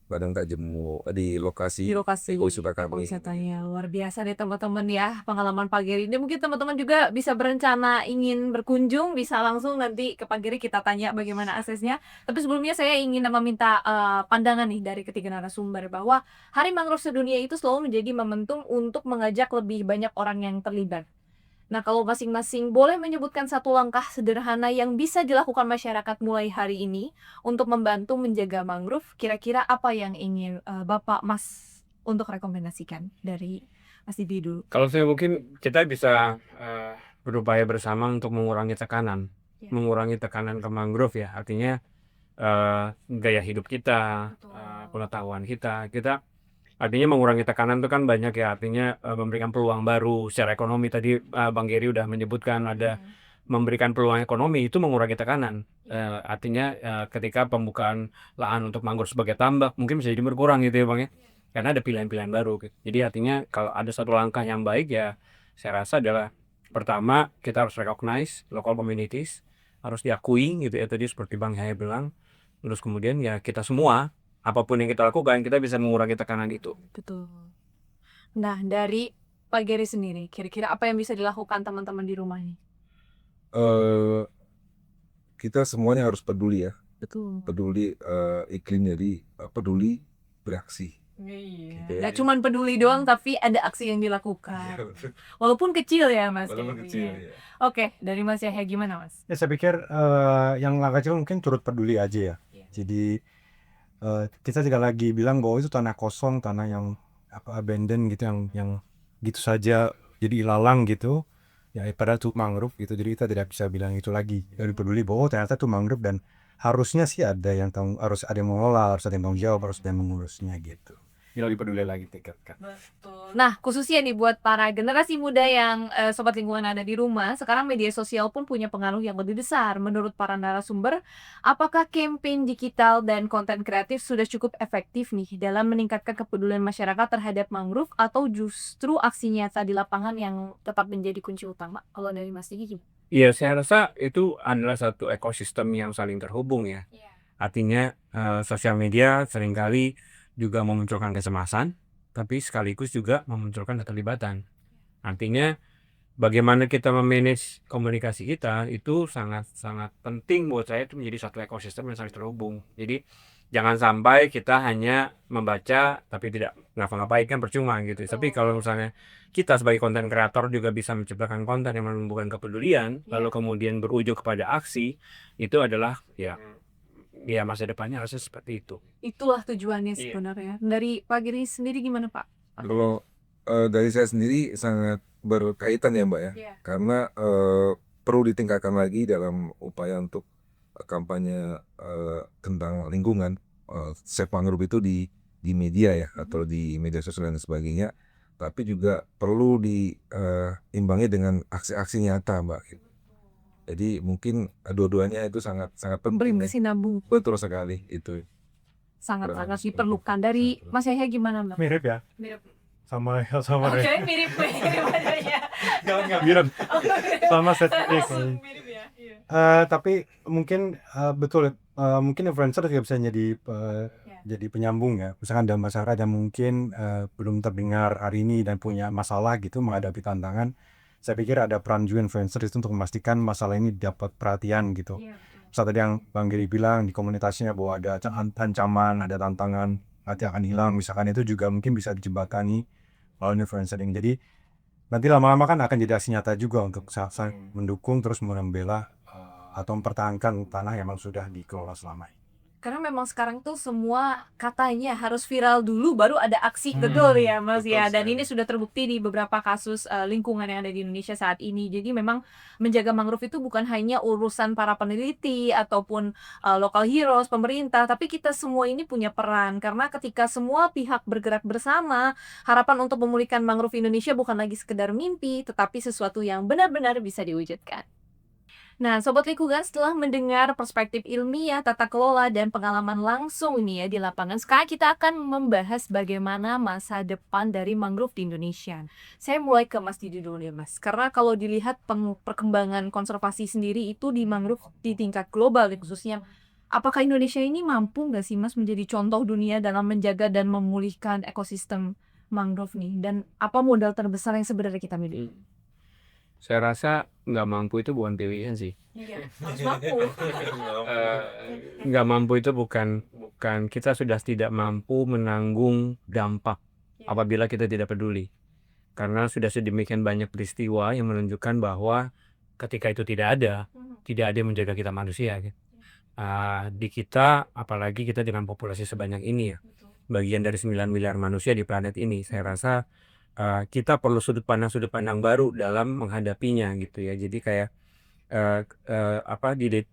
Padang Tajemu, di lokasi Di lokasi ekowisata kami. ekowisatanya luar biasa deh teman-teman ya, pengalaman Pak Geri ini. Mungkin teman-teman juga bisa berencana ingin berkunjung, bisa langsung nanti ke Pak Geri kita tanya bagaimana aksesnya. Tapi sebelumnya saya ingin meminta pandangan nih dari ketiga narasumber bahwa Hari Mangrove Sedunia itu selalu menjadi momentum untuk mengajak lebih banyak orang yang terlibat. Nah, kalau masing-masing boleh menyebutkan satu langkah sederhana yang bisa dilakukan masyarakat mulai hari ini untuk membantu menjaga mangrove, kira-kira apa yang ingin Bapak Mas untuk rekomendasikan dari Mas Didi dulu? Kalau saya mungkin kita bisa berupaya bersama untuk mengurangi tekanan, Ya. mengurangi tekanan ke mangrove ya. Artinya gaya hidup kita, pengetahuan kita artinya mengurangi tekanan itu kan banyak ya. Artinya memberikan peluang baru secara ekonomi. Tadi Bang Geri udah menyebutkan ada memberikan peluang ekonomi itu mengurangi tekanan. Artinya ketika pembukaan lahan untuk mangrove sebagai tambak mungkin bisa jadi berkurang gitu ya Bang ya. Karena ada pilihan-pilihan baru gitu. Jadi artinya kalau ada satu langkah yang baik ya saya rasa adalah pertama kita harus recognize local communities, harus diakui gitu ya tadi seperti Bang Yahya bilang. Terus kemudian ya kita semua apapun yang kita lakukan kita bisa mengurangi tekanan itu. Betul. Nah, dari Pak Geri sendiri, kira-kira apa yang bisa dilakukan teman-teman di rumah ini? Kita semuanya harus peduli ya, Betul. peduli iklim, jadi peduli beraksi. Iya. Gitu ya. Nggak cuman peduli doang, tapi ada aksi yang dilakukan. Walaupun kecil ya Mas. Walaupun Kevin, kecil ya. ya. Oke, dari Mas Yahya gimana Mas? Ya saya pikir yang langkah kecil mungkin turut peduli aja ya. Iya. Jadi kita tidak lagi bilang bahwa itu tanah kosong, tanah yang abandon gitu, yang gitu saja jadi ilalang gitu. Ya padahal itu mangrove gitu. Jadi kita tidak bisa bilang itu lagi. Jadi peduli bahwa ternyata itu mangrove dan harusnya sih ada yang harus ada yang mengelola, harus ada yang tanggung jawab, harus ada yang mengurusnya gitu. Jadi lebih peduli lagi tingkatkan. Betul. Nah, khususnya nih buat para generasi muda yang sobat lingkungan ada di rumah, sekarang media sosial pun punya pengaruh yang lebih besar. Menurut para narasumber, apakah campaign digital dan konten kreatif sudah cukup efektif nih dalam meningkatkan kepedulian masyarakat terhadap mangrove, atau justru aksi nyata di lapangan yang tetap menjadi kunci utama? Kalau dari Mas Diki gimana? Iya, saya rasa itu adalah satu ekosistem yang saling terhubung ya. Artinya sosial media seringkali juga memunculkan kecemasan, tapi sekaligus juga memunculkan keterlibatan. Artinya bagaimana kita memanage komunikasi kita itu sangat-sangat penting buat saya, itu menjadi satu ekosistem yang saling terhubung. Jadi Jangan sampai kita hanya membaca tapi tidak ngapa-ngapain, kan percuma gitu. Tapi kalau misalnya kita sebagai konten kreator juga bisa menciptakan konten yang menumbuhkan kepedulian, lalu kemudian berujung kepada aksi, itu adalah ya masa depannya harusnya seperti itu. Itulah tujuannya Iya. sebenarnya. Dari Pak Giri sendiri gimana Pak? Kalau dari saya sendiri sangat berkaitan ya Mbak ya, Iya. karena perlu ditingkatkan lagi dalam upaya untuk kampanye tentang lingkungan, save mangrove itu di media ya, atau di media sosial dan sebagainya, tapi juga perlu diimbangi dengan aksi-aksi nyata Mbak. Jadi mungkin dua-duanya itu sangat sangat penting. Berkesinambung, Betul sekali itu. sangat-sangat diperlukan. Dari Mas Yahya gimana Mbak? Mirip ya, Mirip. sama Oke, Ray. mirip aja ya. Nggak mirip, sama setting. Mirip ya. Iya. Tapi mungkin betul, mungkin influencer juga bisa jadi penyambung ya. Misalkan dalam masyarakat yang mungkin belum terdengar hari ini dan punya masalah gitu menghadapi tantangan, saya pikir ada peran juga influencer itu untuk memastikan masalah ini dapat perhatian gitu. Iya, Saat tadi yang Bang Giri bilang di komunitasnya bahwa ada ancaman, ada tantangan, nanti akan hilang, misalkan itu juga mungkin bisa dijembatani melalui influencer ini. Jadi nanti lama-lama kan akan jadi aksi nyata juga untuk saling mendukung terus membela atau mempertahankan tanah yang memang sudah dikelola selama ini. Karena memang sekarang tuh semua katanya harus viral dulu baru ada aksi gedor ya Mas betul ya. Dan sekali. ini sudah terbukti di beberapa kasus lingkungan yang ada di Indonesia saat ini. Jadi memang menjaga mangrove itu bukan hanya urusan para peneliti ataupun local heroes, pemerintah, tapi kita semua ini punya peran. Karena ketika semua pihak bergerak bersama, harapan untuk memulihkan mangrove Indonesia bukan lagi sekedar mimpi, tetapi sesuatu yang benar-benar bisa diwujudkan. Nah, Sobat Lingkungan, setelah mendengar perspektif ilmiah, tata kelola, dan pengalaman langsung nih ya di lapangan, sekarang kita akan membahas bagaimana masa depan dari mangrove di Indonesia. Saya mulai ke Mas Didi dulu ya Mas, karena kalau dilihat perkembangan konservasi sendiri itu di mangrove di tingkat global khususnya, apakah Indonesia ini mampu nggak sih Mas menjadi contoh dunia dalam menjaga dan memulihkan ekosistem mangrove nih? Dan apa modal terbesar yang sebenarnya kita miliki? Saya rasa nggak mampu itu bukan pilihan sih. Iya, harus mampu. Nggak mampu itu bukan kita sudah tidak mampu menanggung dampak apabila kita tidak peduli. Karena sudah sedemikian banyak peristiwa yang menunjukkan bahwa ketika itu tidak ada yang menjaga kita manusia. Di kita, apalagi kita dengan populasi sebanyak ini ya, bagian dari 9 miliar manusia di planet ini, saya rasa kita perlu sudut pandang baru dalam menghadapinya gitu ya. Jadi kayak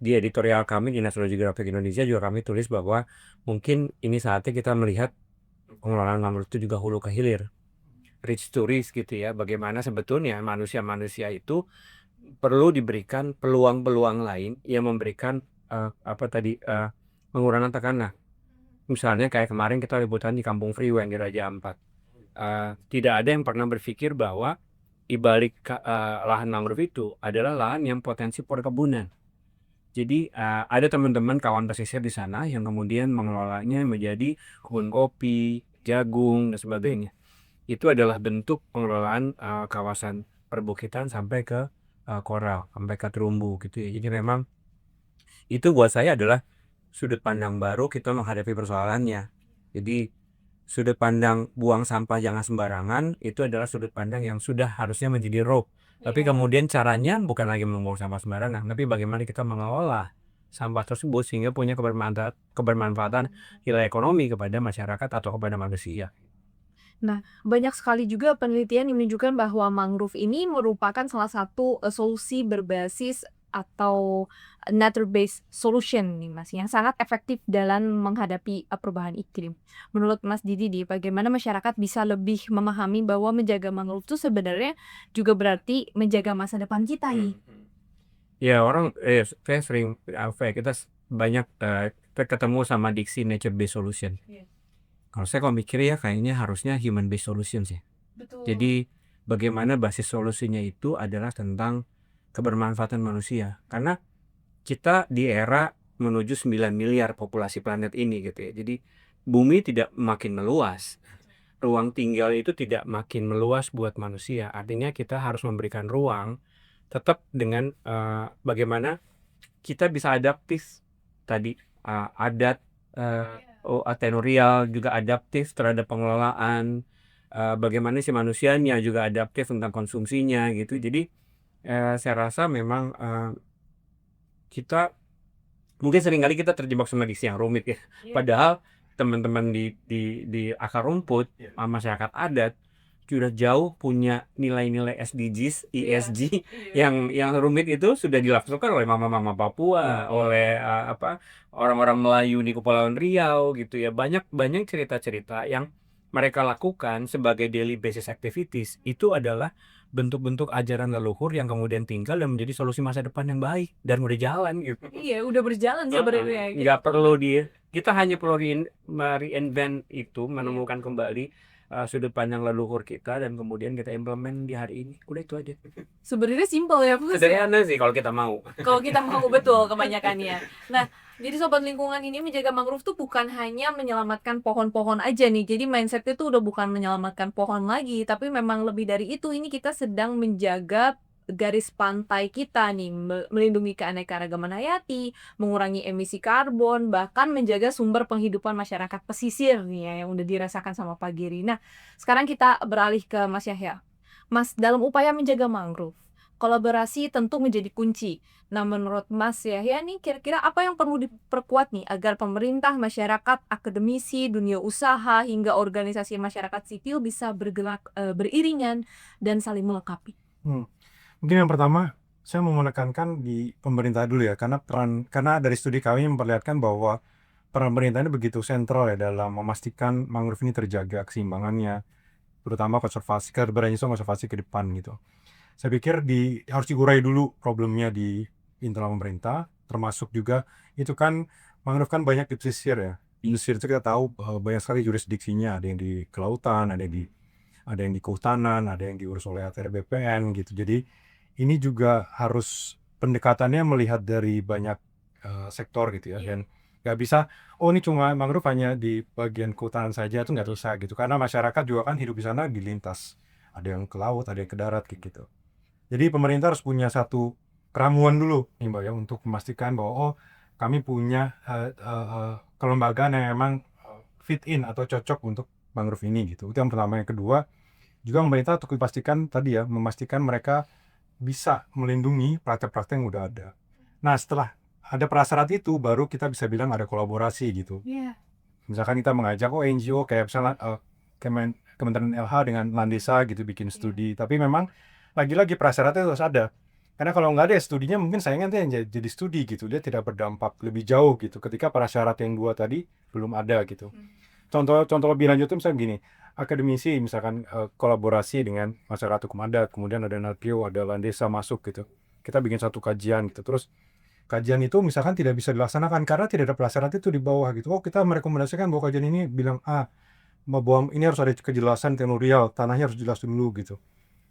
di editorial kami di National Geographic Indonesia juga kami tulis bahwa mungkin ini saatnya kita melihat pengelolaan mangrove itu juga hulu ke hilir, reach to risk gitu ya. Bagaimana sebetulnya manusia itu perlu diberikan peluang-peluang lain yang memberikan pengurangan tekanan. Misalnya kayak kemarin kita liputan di Kampung Friwen di Raja Ampat. Tidak ada yang pernah berpikir bahwa di balik lahan mangrove itu adalah lahan yang potensi perkebunan. Jadi ada teman-teman kawan pesisir di sana yang kemudian mengelolanya menjadi kebun kopi, jagung dan sebagainya. Itu adalah bentuk pengelolaan kawasan perbukitan sampai ke koral, sampai ke terumbu gitu ya. Jadi memang itu buat saya adalah sudut pandang baru kita menghadapi persoalannya. Jadi sudut pandang buang sampah jangan sembarangan itu adalah sudut pandang yang sudah harusnya menjadi roh. Tapi kemudian caranya bukan lagi membuang sampah sembarangan, tapi bagaimana kita mengelola sampah tersebut sehingga punya kebermanfaatan nilai ekonomi kepada masyarakat atau kepada manusia. Nah, banyak sekali juga penelitian yang menunjukkan bahwa mangrove ini merupakan salah satu solusi berbasis atau nature-based solution nih Mas, yang sangat efektif dalam menghadapi perubahan iklim. Menurut Mas Didi, bagaimana masyarakat bisa lebih memahami bahwa menjaga mangrove itu sebenarnya juga berarti menjaga masa depan kita nih? Ya saya sering kita banyak ketemu sama diksi nature-based solution. Kalau saya mikir ya kayaknya harusnya human-based solution sih. Betul. Jadi bagaimana basis solusinya itu adalah tentang kebermanfaatan manusia. Karena kita di era menuju 9 miliar populasi planet ini gitu ya. Jadi bumi tidak makin meluas. Ruang tinggal itu tidak makin meluas buat manusia. Artinya kita harus memberikan ruang tetap dengan bagaimana kita bisa adaptif tadi adat tenurial, juga adaptif terhadap pengelolaan, bagaimana si manusianya juga adaptif tentang konsumsinya gitu. Jadi, saya rasa memang, kita mungkin seringkali kita terjebak sama diksi yang rumit ya. Iya. Padahal teman-teman di akar rumput, masyarakat adat sudah jauh punya nilai-nilai SDGs, ESG yang rumit itu sudah dilafalkan oleh mama-mama Papua, oleh orang-orang Melayu di Kepulauan Riau gitu ya. Banyak banyak cerita-cerita yang mereka lakukan sebagai daily basis activities itu adalah bentuk-bentuk ajaran leluhur yang kemudian tinggal dan menjadi solusi masa depan yang baik dan udah jalan gitu. Iya, udah berjalan sebenarnya. Nggak perlu kita hanya perlu reinvent itu, menemukan kembali sudut pandang leluhur kita dan kemudian kita implement di hari ini. Udah itu aja. Sebenarnya simpel ya, Mas. Sederhana sih kalau kita mau. Kalau kita mau betul kebanyakannya. Nah, jadi sobat lingkungan ini menjaga mangrove tuh bukan hanya menyelamatkan pohon-pohon aja nih. Jadi mindsetnya tuh udah bukan menyelamatkan pohon lagi, tapi memang lebih dari itu. Ini kita sedang menjaga garis pantai kita nih, melindungi keanekaragaman hayati, mengurangi emisi karbon, bahkan menjaga sumber penghidupan masyarakat pesisir nih ya, yang udah dirasakan sama Pak Giri. Nah, sekarang kita beralih ke Mas Yahya. Mas, dalam upaya menjaga mangrove, kolaborasi tentu menjadi kunci. Nah, menurut Mas Yahya nih, kira-kira apa yang perlu diperkuat nih agar pemerintah, masyarakat, akademisi, dunia usaha, hingga organisasi masyarakat sipil bisa bergerak beriringan dan saling melengkapi? Mungkin yang pertama, saya mau menekankan di pemerintah dulu ya, karena dari studi kami memperlihatkan bahwa peran pemerintah ini begitu sentral ya dalam memastikan mangrove ini terjaga keseimbangannya, terutama keberlangsungan konservasi ke depan gitu. Saya pikir harus dikurai dulu problemnya di internal pemerintah, termasuk juga itu kan mangrove kan banyak di pesisir ya. Di pesisir itu kita tahu banyak sekali jurisdiksinya, ada yang di kelautan, ada yang di kehutanan, ada yang diurus oleh ATR BPN gitu. Jadi ini juga harus pendekatannya melihat dari banyak sektor gitu ya, dan nggak bisa ini cuma mangrove hanya di bagian kehutanan saja, itu nggak bisa gitu, karena masyarakat juga kan hidup di sana di lintas, ada yang ke laut, ada yang ke darat kayak gitu. Jadi pemerintah harus punya satu keramuan dulu nih Mbak ya, untuk memastikan bahwa kami punya kelembagaan yang memang fit in atau cocok untuk mangrove ini gitu. Itu yang pertama. Yang kedua, juga pemerintah untuk dipastikan tadi ya, memastikan mereka bisa melindungi praktek-praktek yang udah ada. Nah, setelah ada prasyarat itu, baru kita bisa bilang ada kolaborasi gitu. Misalkan kita mengajak NGO kayak misalnya Kementerian LH dengan Landesa gitu bikin studi. Tapi memang lagi-lagi prasyaratnya harus ada. Karena kalau nggak ada ya studinya mungkin sayangnya nanti yang jadi studi gitu. Dia tidak berdampak lebih jauh gitu ketika prasyarat yang dua tadi belum ada gitu. Contoh lebih lanjut itu misalnya gini, akademisi misalkan kolaborasi dengan masyarakat hukum adat, kemudian ada NARKIO, ada Landesa masuk gitu. Kita bikin satu kajian gitu. Terus kajian itu misalkan tidak bisa dilaksanakan karena tidak ada prasyarat itu di bawah gitu. Kita merekomendasikan bahwa kajian ini bilang bahwa ini harus ada kejelasan tenurial, tanahnya harus jelas dulu gitu.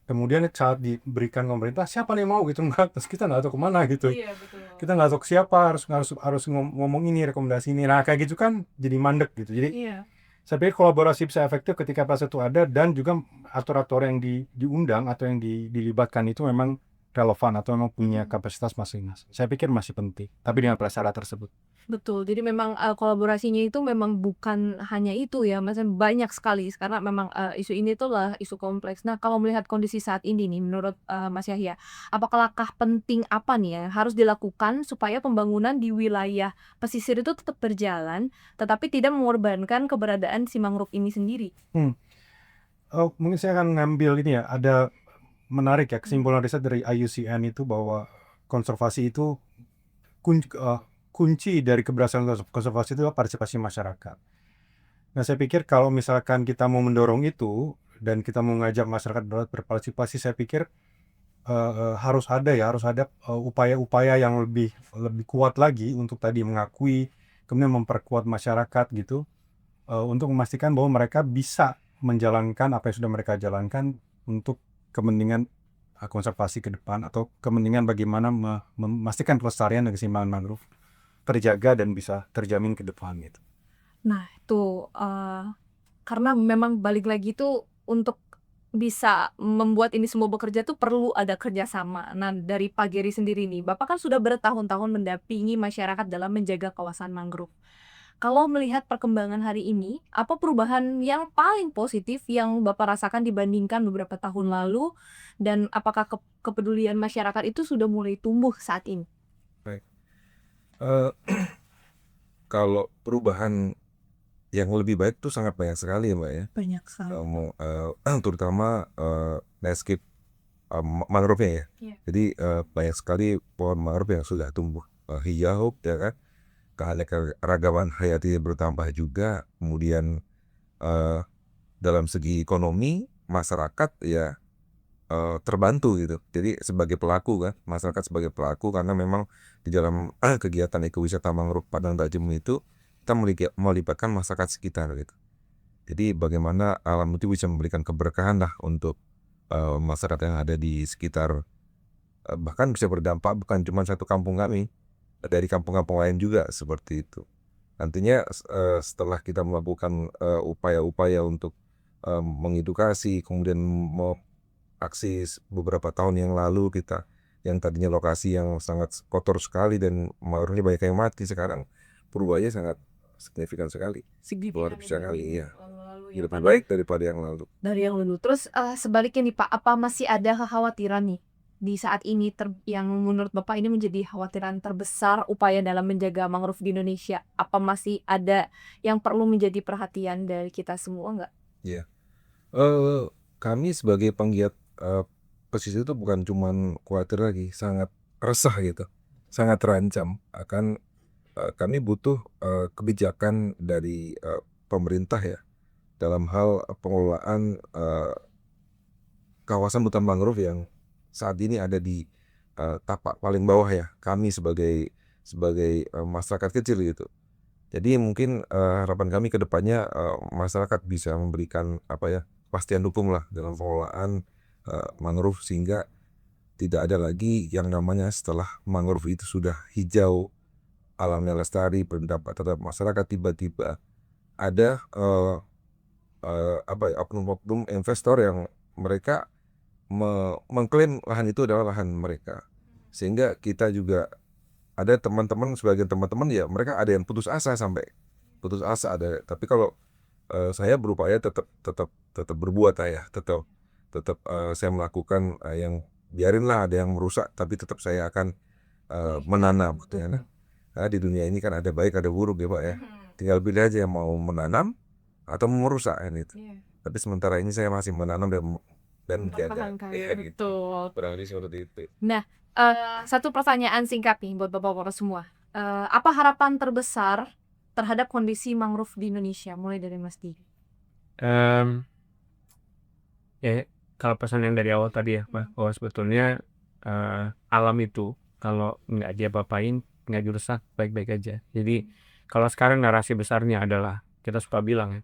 Kemudian saat diberikan pemerintah, siapa nih mau gitu enggak, terus kita nggak tahu kemana gitu. Betul. Kita nggak tahu siapa harus ngomong ini rekomendasi ini. Nah kayak gitu kan jadi mandek gitu. Jadi saya pikir kolaborasi bisa efektif ketika pas itu ada, dan juga aktor-aktor yang diundang atau yang dilibatkan itu memang relevan atau memang punya kapasitas masing-masing. Saya pikir masih penting, tapi dengan prasyarat tersebut. Betul, jadi memang kolaborasinya itu memang bukan hanya itu ya, Mas, banyak sekali karena memang isu ini tuh lah isu kompleks. Nah, kalau melihat kondisi saat ini nih, menurut Mas Yahya, apakah langkah penting apa nih ya harus dilakukan supaya pembangunan di wilayah pesisir itu tetap berjalan, tetapi tidak mengorbankan keberadaan si mangrove ini sendiri? Mungkin saya akan ngambil ini ya, ada menarik ya kesimpulan riset dari IUCN itu bahwa konservasi itu kunci dari keberhasilan konservasi itu adalah partisipasi masyarakat. Nah, saya pikir kalau misalkan kita mau mendorong itu dan kita mau mengajak masyarakat berpartisipasi, saya pikir harus ada upaya-upaya yang lebih kuat lagi untuk tadi mengakui, kemudian memperkuat masyarakat gitu, untuk memastikan bahwa mereka bisa menjalankan apa yang sudah mereka jalankan untuk kepentingan konservasi ke depan, atau kepentingan bagaimana memastikan pelestarian dan keseimbangan mangrove terjaga dan bisa terjamin ke depan gitu. Nah, itu karena memang balik lagi itu untuk bisa membuat ini semua bekerja tuh perlu ada kerjasama. Nah, dari Pak Giri sendiri nih, Bapak kan sudah bertahun-tahun mendampingi masyarakat dalam menjaga kawasan mangrove. Kalau melihat perkembangan hari ini, apa perubahan yang paling positif yang Bapak rasakan dibandingkan beberapa tahun lalu? Dan apakah kepedulian masyarakat itu sudah mulai tumbuh saat ini? Baik. Eh, Kalau perubahan yang lebih baik tuh sangat banyak sekali ya Mbak ya. Banyak sekali. Terutama landscape mangrove-nya ya. Iya. Jadi banyak sekali pohon mangrove yang sudah tumbuh hijau ya kan. Keanekaragaman hayati bertambah juga. Kemudian dalam segi ekonomi masyarakat ya terbantu gitu. Jadi sebagai pelaku kan, masyarakat sebagai pelaku karena memang di dalam kegiatan ekowisata mangrove Padang Tajam itu kita melibatkan masyarakat sekitar gitu. Jadi bagaimana alam itu bisa memberikan keberkahan lah untuk masyarakat yang ada di sekitar, bahkan bisa berdampak bukan cuma satu kampung kami, dari kampung-kampung lain juga seperti itu. Nantinya setelah kita melakukan upaya-upaya untuk mengedukasi, kemudian aksi beberapa tahun yang lalu kita yang tadinya lokasi yang sangat kotor sekali dan mangrove banyak yang mati, sekarang perubahannya sangat signifikan sekali. Luar biasa sekali, iya. Lebih baik daripada yang lalu. Dari yang lalu. Terus sebaliknya nih Pak, apa masih ada kekhawatiran nih di saat ini yang menurut Bapak ini menjadi khawatiran terbesar upaya dalam menjaga mangrove di Indonesia? Apa masih ada yang perlu menjadi perhatian dari kita semua nggak? Iya. Kami sebagai penggiat pesisir itu bukan cuman khawatir lagi, sangat resah gitu, sangat terancam akan kami butuh kebijakan dari pemerintah ya dalam hal pengelolaan kawasan hutan mangrove yang saat ini ada di tapak paling bawah ya, kami sebagai masyarakat kecil gitu. Jadi mungkin harapan kami ke depannya masyarakat bisa memberikan kepastian hukum lah dalam pengelolaan mangrove sehingga tidak ada lagi yang namanya setelah mangrove itu sudah hijau, alamnya lestari, berdampak terhadap masyarakat, tiba-tiba ada oknum-oknum investor yang mereka mengklaim lahan itu adalah lahan mereka, sehingga kita juga ada sebagian teman-teman ya mereka ada yang putus asa ada. Tapi kalau saya berupaya tetap berbuat tetap saya melakukan yang biarinlah ada yang merusak, tapi tetap saya akan menanam gitu ya. Nah, di dunia ini kan ada baik ada buruk ya Pak ya. Tinggal pilih aja yang mau menanam atau merusak kan itu. Tapi sementara ini saya masih menanam dan menjaga. Gitu. Betul. Berarti seperti itu. Nah, satu pertanyaan singkat nih buat Bapak-Bapak semua. Apa harapan terbesar terhadap kondisi mangrove di Indonesia? Mulai dari Mas Didi. Ya kalau pesan yang dari awal tadi ya Pak, bahwa sebetulnya alam itu kalau nggak diapa-apain, nggak dirusak, baik-baik aja. Jadi kalau sekarang narasi besarnya adalah kita suka bilang ya,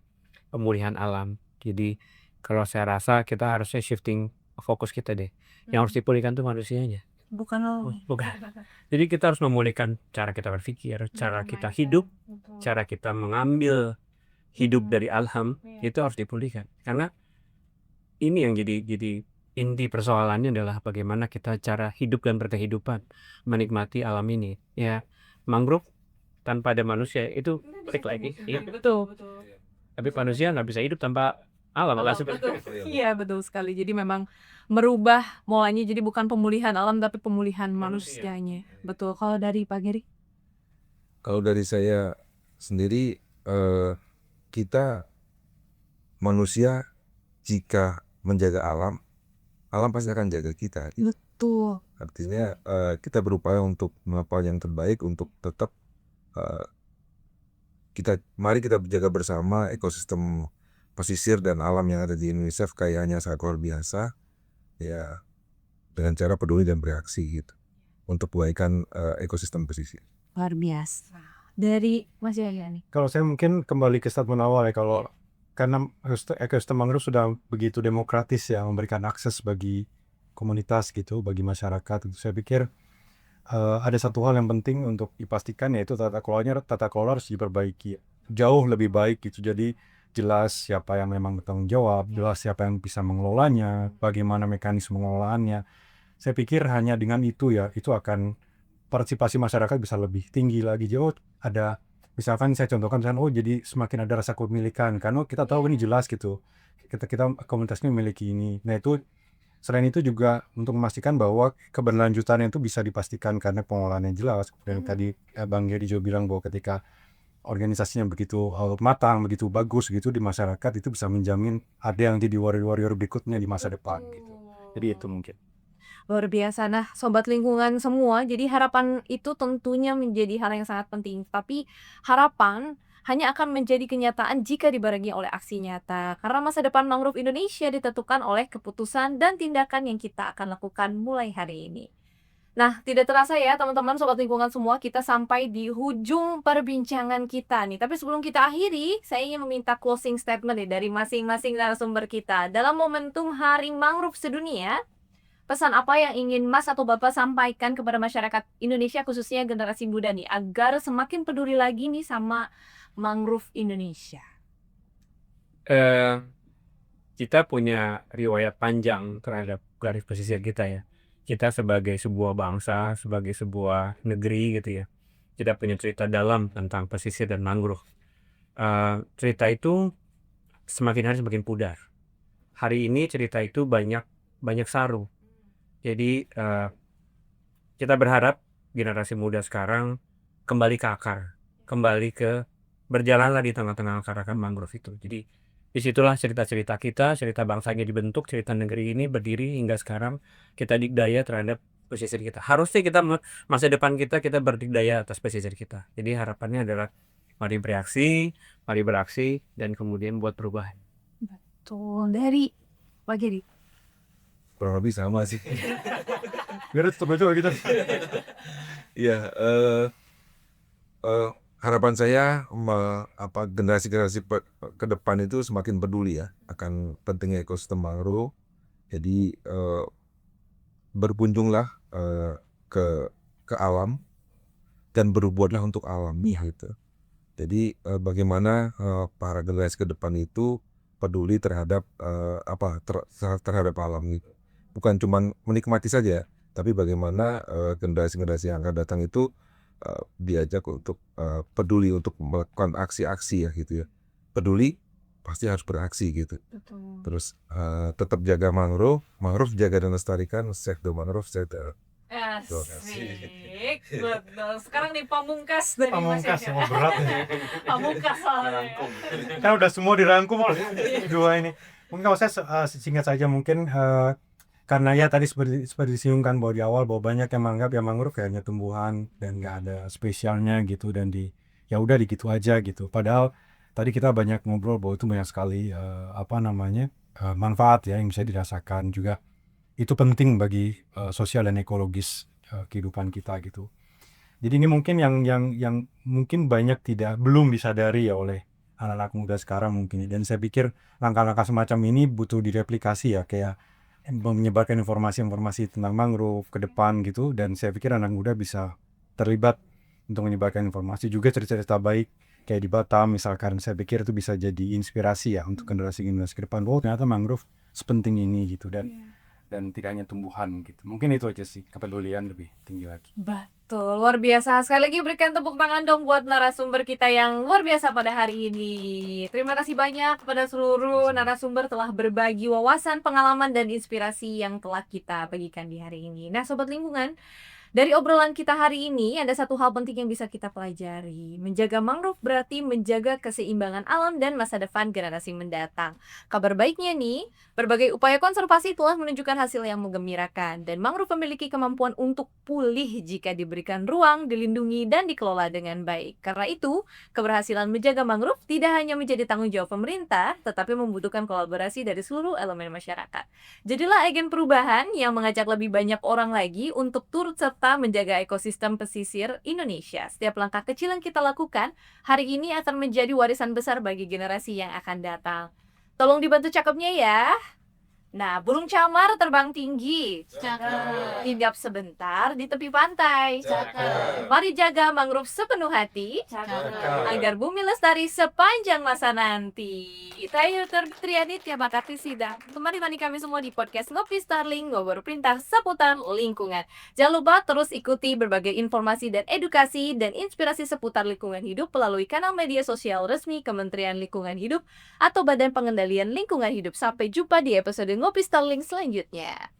pemulihan alam. Jadi kalau saya rasa kita harusnya shifting fokus kita deh. Yang harus dipulihkan tuh manusianya. Bukan Bukan. Jadi kita harus memulihkan cara kita berpikir, cara kita hidup, cara kita mengambil hidup dari alam, itu harus dipulihkan. Karena ini yang jadi inti persoalannya adalah bagaimana kita cara hidup dan berkehidupan, menikmati alam ini. Ya, mangrove tanpa ada manusia itu balik lagi. Iya. Betul. Tapi manusia nggak bisa hidup tanpa alam. Iya betul sekali. Jadi memang merubah mulanya jadi bukan pemulihan alam tapi pemulihan manusianya. Betul. Kalau dari Pak Geri? Kalau dari saya sendiri kita manusia jika menjaga alam pasti akan jaga kita. Betul. Artinya kita berupaya untuk melakukan yang terbaik untuk tetap mari kita jaga bersama ekosistem pesisir dan alam yang ada di Indonesia, kekayaannya sangat luar biasa ya, dengan cara peduli dan bereaksi gitu untuk kebaikan ekosistem pesisir. Luar biasa. Dari Mas Yahya nih. Kalau saya mungkin kembali ke statement awal ya, kalau karena ekosistem mangrove sudah begitu demokratis ya, memberikan akses bagi komunitas gitu, bagi masyarakat itu, saya pikir ada satu hal yang penting untuk dipastikan, yaitu tata kelola harus diperbaiki jauh lebih baik gitu. Jadi jelas siapa yang memang bertanggung jawab, jelas siapa yang bisa mengelolanya, bagaimana mekanisme pengelolaannya. Saya pikir hanya dengan itu ya, itu akan partisipasi masyarakat bisa lebih tinggi lagi. Jauh ada Misalkan saya contohkan, misalkan, oh jadi semakin ada rasa kepemilikan, karena kita tahu ini jelas gitu. Kita komunitas ini memiliki ini. Nah itu selain itu juga untuk memastikan bahwa keberlanjutannya itu bisa dipastikan karena pengelolaannya jelas. Dan tadi Bang Gedi juga bilang bahwa ketika organisasinya begitu matang, begitu bagus gitu di masyarakat, itu bisa menjamin ada yang jadi warrior-warrior berikutnya di masa depan gitu. Jadi itu mungkin. Luar biasa. Nah, sobat lingkungan semua, jadi harapan itu tentunya menjadi hal yang sangat penting. Tapi harapan hanya akan menjadi kenyataan jika dibarengi oleh aksi nyata. Karena masa depan mangrove Indonesia ditentukan oleh keputusan dan tindakan yang kita akan lakukan mulai hari ini. Nah, tidak terasa ya teman-teman sobat lingkungan semua, kita sampai di ujung perbincangan kita nih. Tapi sebelum kita akhiri, saya ingin meminta closing statement nih dari masing-masing narasumber kita. Dalam momentum Hari Mangrove Sedunia, pesan apa yang ingin Mas atau Bapak sampaikan kepada masyarakat Indonesia khususnya generasi muda nih agar semakin peduli lagi nih sama mangrove Indonesia? Kita punya riwayat panjang terhadap garis pesisir kita ya. Kita sebagai sebuah bangsa, sebagai sebuah negeri gitu ya, kita punya cerita dalam tentang pesisir dan mangrove. Cerita itu semakin hari semakin pudar. Hari ini cerita itu banyak saru. Jadi kita berharap generasi muda sekarang kembali ke akar, kembali ke berjalanlah di tengah-tengah akar-akar mangrove itu. Jadi disitulah cerita-cerita kita, cerita bangsanya dibentuk, cerita negeri ini berdiri hingga sekarang kita dikdaya terhadap pesisir kita. Harusnya kita masa depan kita berdikdaya atas pesisir kita. Jadi harapannya adalah mari beraksi dan kemudian buat perubahan. Betul, dari Pak Gedi. Kurang lebih sama sih. Biar coba kita. Iya, harapan saya generasi-generasi ke depan itu semakin peduli ya akan pentingnya ekosistem mangrove. Jadi berkunjunglah ke alam dan berbuatlah untuk alam gitu. Jadi bagaimana para generasi ke depan itu peduli terhadap terhadap alam gitu. Bukan cuma menikmati saja, tapi bagaimana generasi-generasi yang akan datang itu diajak untuk peduli untuk melakukan aksi-aksi ya gitu ya. Peduli pasti harus beraksi gitu. Betul. Terus tetap jaga mangrove jaga dan lestarikan, save the mangrove, save the. Asik, betul. Sekarang nih pamungkas dari Mas Pamungkas Yasha. yang berat ya. Pamungkas soalnya. Kan udah semua dirangkum oleh dua ini. Mungkin kalau saya singkat saja mungkin karena ya tadi seperti disinggung bahwa di awal bahwa banyak yang menganggap ya mangrove kayaknya tumbuhan dan nggak ada spesialnya gitu dan ya udah gitu aja gitu. Padahal tadi kita banyak ngobrol bahwa itu banyak sekali manfaat ya yang bisa dirasakan juga. Itu penting bagi sosial dan ekologis kehidupan kita gitu. Jadi ini mungkin yang mungkin banyak belum disadari ya oleh anak-anak muda sekarang mungkin. Dan saya pikir langkah-langkah semacam ini butuh direplikasi ya, kayak menyebarkan informasi-informasi tentang mangrove ke depan gitu. Dan saya pikir anak muda bisa terlibat untuk menyebarkan informasi juga cerita-cerita baik kayak di Batam misalkan. Saya pikir itu bisa jadi inspirasi ya untuk generasi-generasi ke depan. Oh ternyata mangrove sepenting ini gitu dan tidak hanya tumbuhan gitu. Mungkin itu aja sih, kepedulian lebih tinggi lagi. Betul, luar biasa. Sekali lagi berikan tepuk tangan dong buat narasumber kita yang luar biasa pada hari ini. Terima kasih banyak kepada seluruh narasumber telah berbagi wawasan, pengalaman, dan inspirasi yang telah kita bagikan di hari ini. Nah, Sobat Lingkungan, dari obrolan kita hari ini ada satu hal penting yang bisa kita pelajari. Menjaga mangrove berarti menjaga keseimbangan alam dan masa depan generasi mendatang. Kabar baiknya nih, berbagai upaya konservasi telah menunjukkan hasil yang menggembirakan dan mangrove memiliki kemampuan untuk pulih jika diberikan ruang, dilindungi, dan dikelola dengan baik. Karena itu, keberhasilan menjaga mangrove tidak hanya menjadi tanggung jawab pemerintah, tetapi membutuhkan kolaborasi dari seluruh elemen masyarakat. Jadilah agen perubahan yang mengajak lebih banyak orang lagi untuk turut serta menjaga ekosistem pesisir Indonesia. Setiap langkah kecil yang kita lakukan hari ini akan menjadi warisan besar bagi generasi yang akan datang. Tolong dibantu cakepnya ya. Nah, burung camar terbang tinggi. Hinggap sebentar di tepi pantai. Mari jaga mangrove sepenuh hati agar bumi lestari sepanjang masa nanti. Saya Triani Tiap Sida. Kembali mani kami semua di podcast Ngopi Starling, ngobrol perintah seputar lingkungan. Jangan lupa terus ikuti berbagai informasi dan edukasi dan inspirasi seputar lingkungan hidup melalui kanal media sosial resmi Kementerian Lingkungan Hidup atau Badan Pengendalian Lingkungan Hidup. Sampai jumpa di episode Ngopi Starling selanjutnya.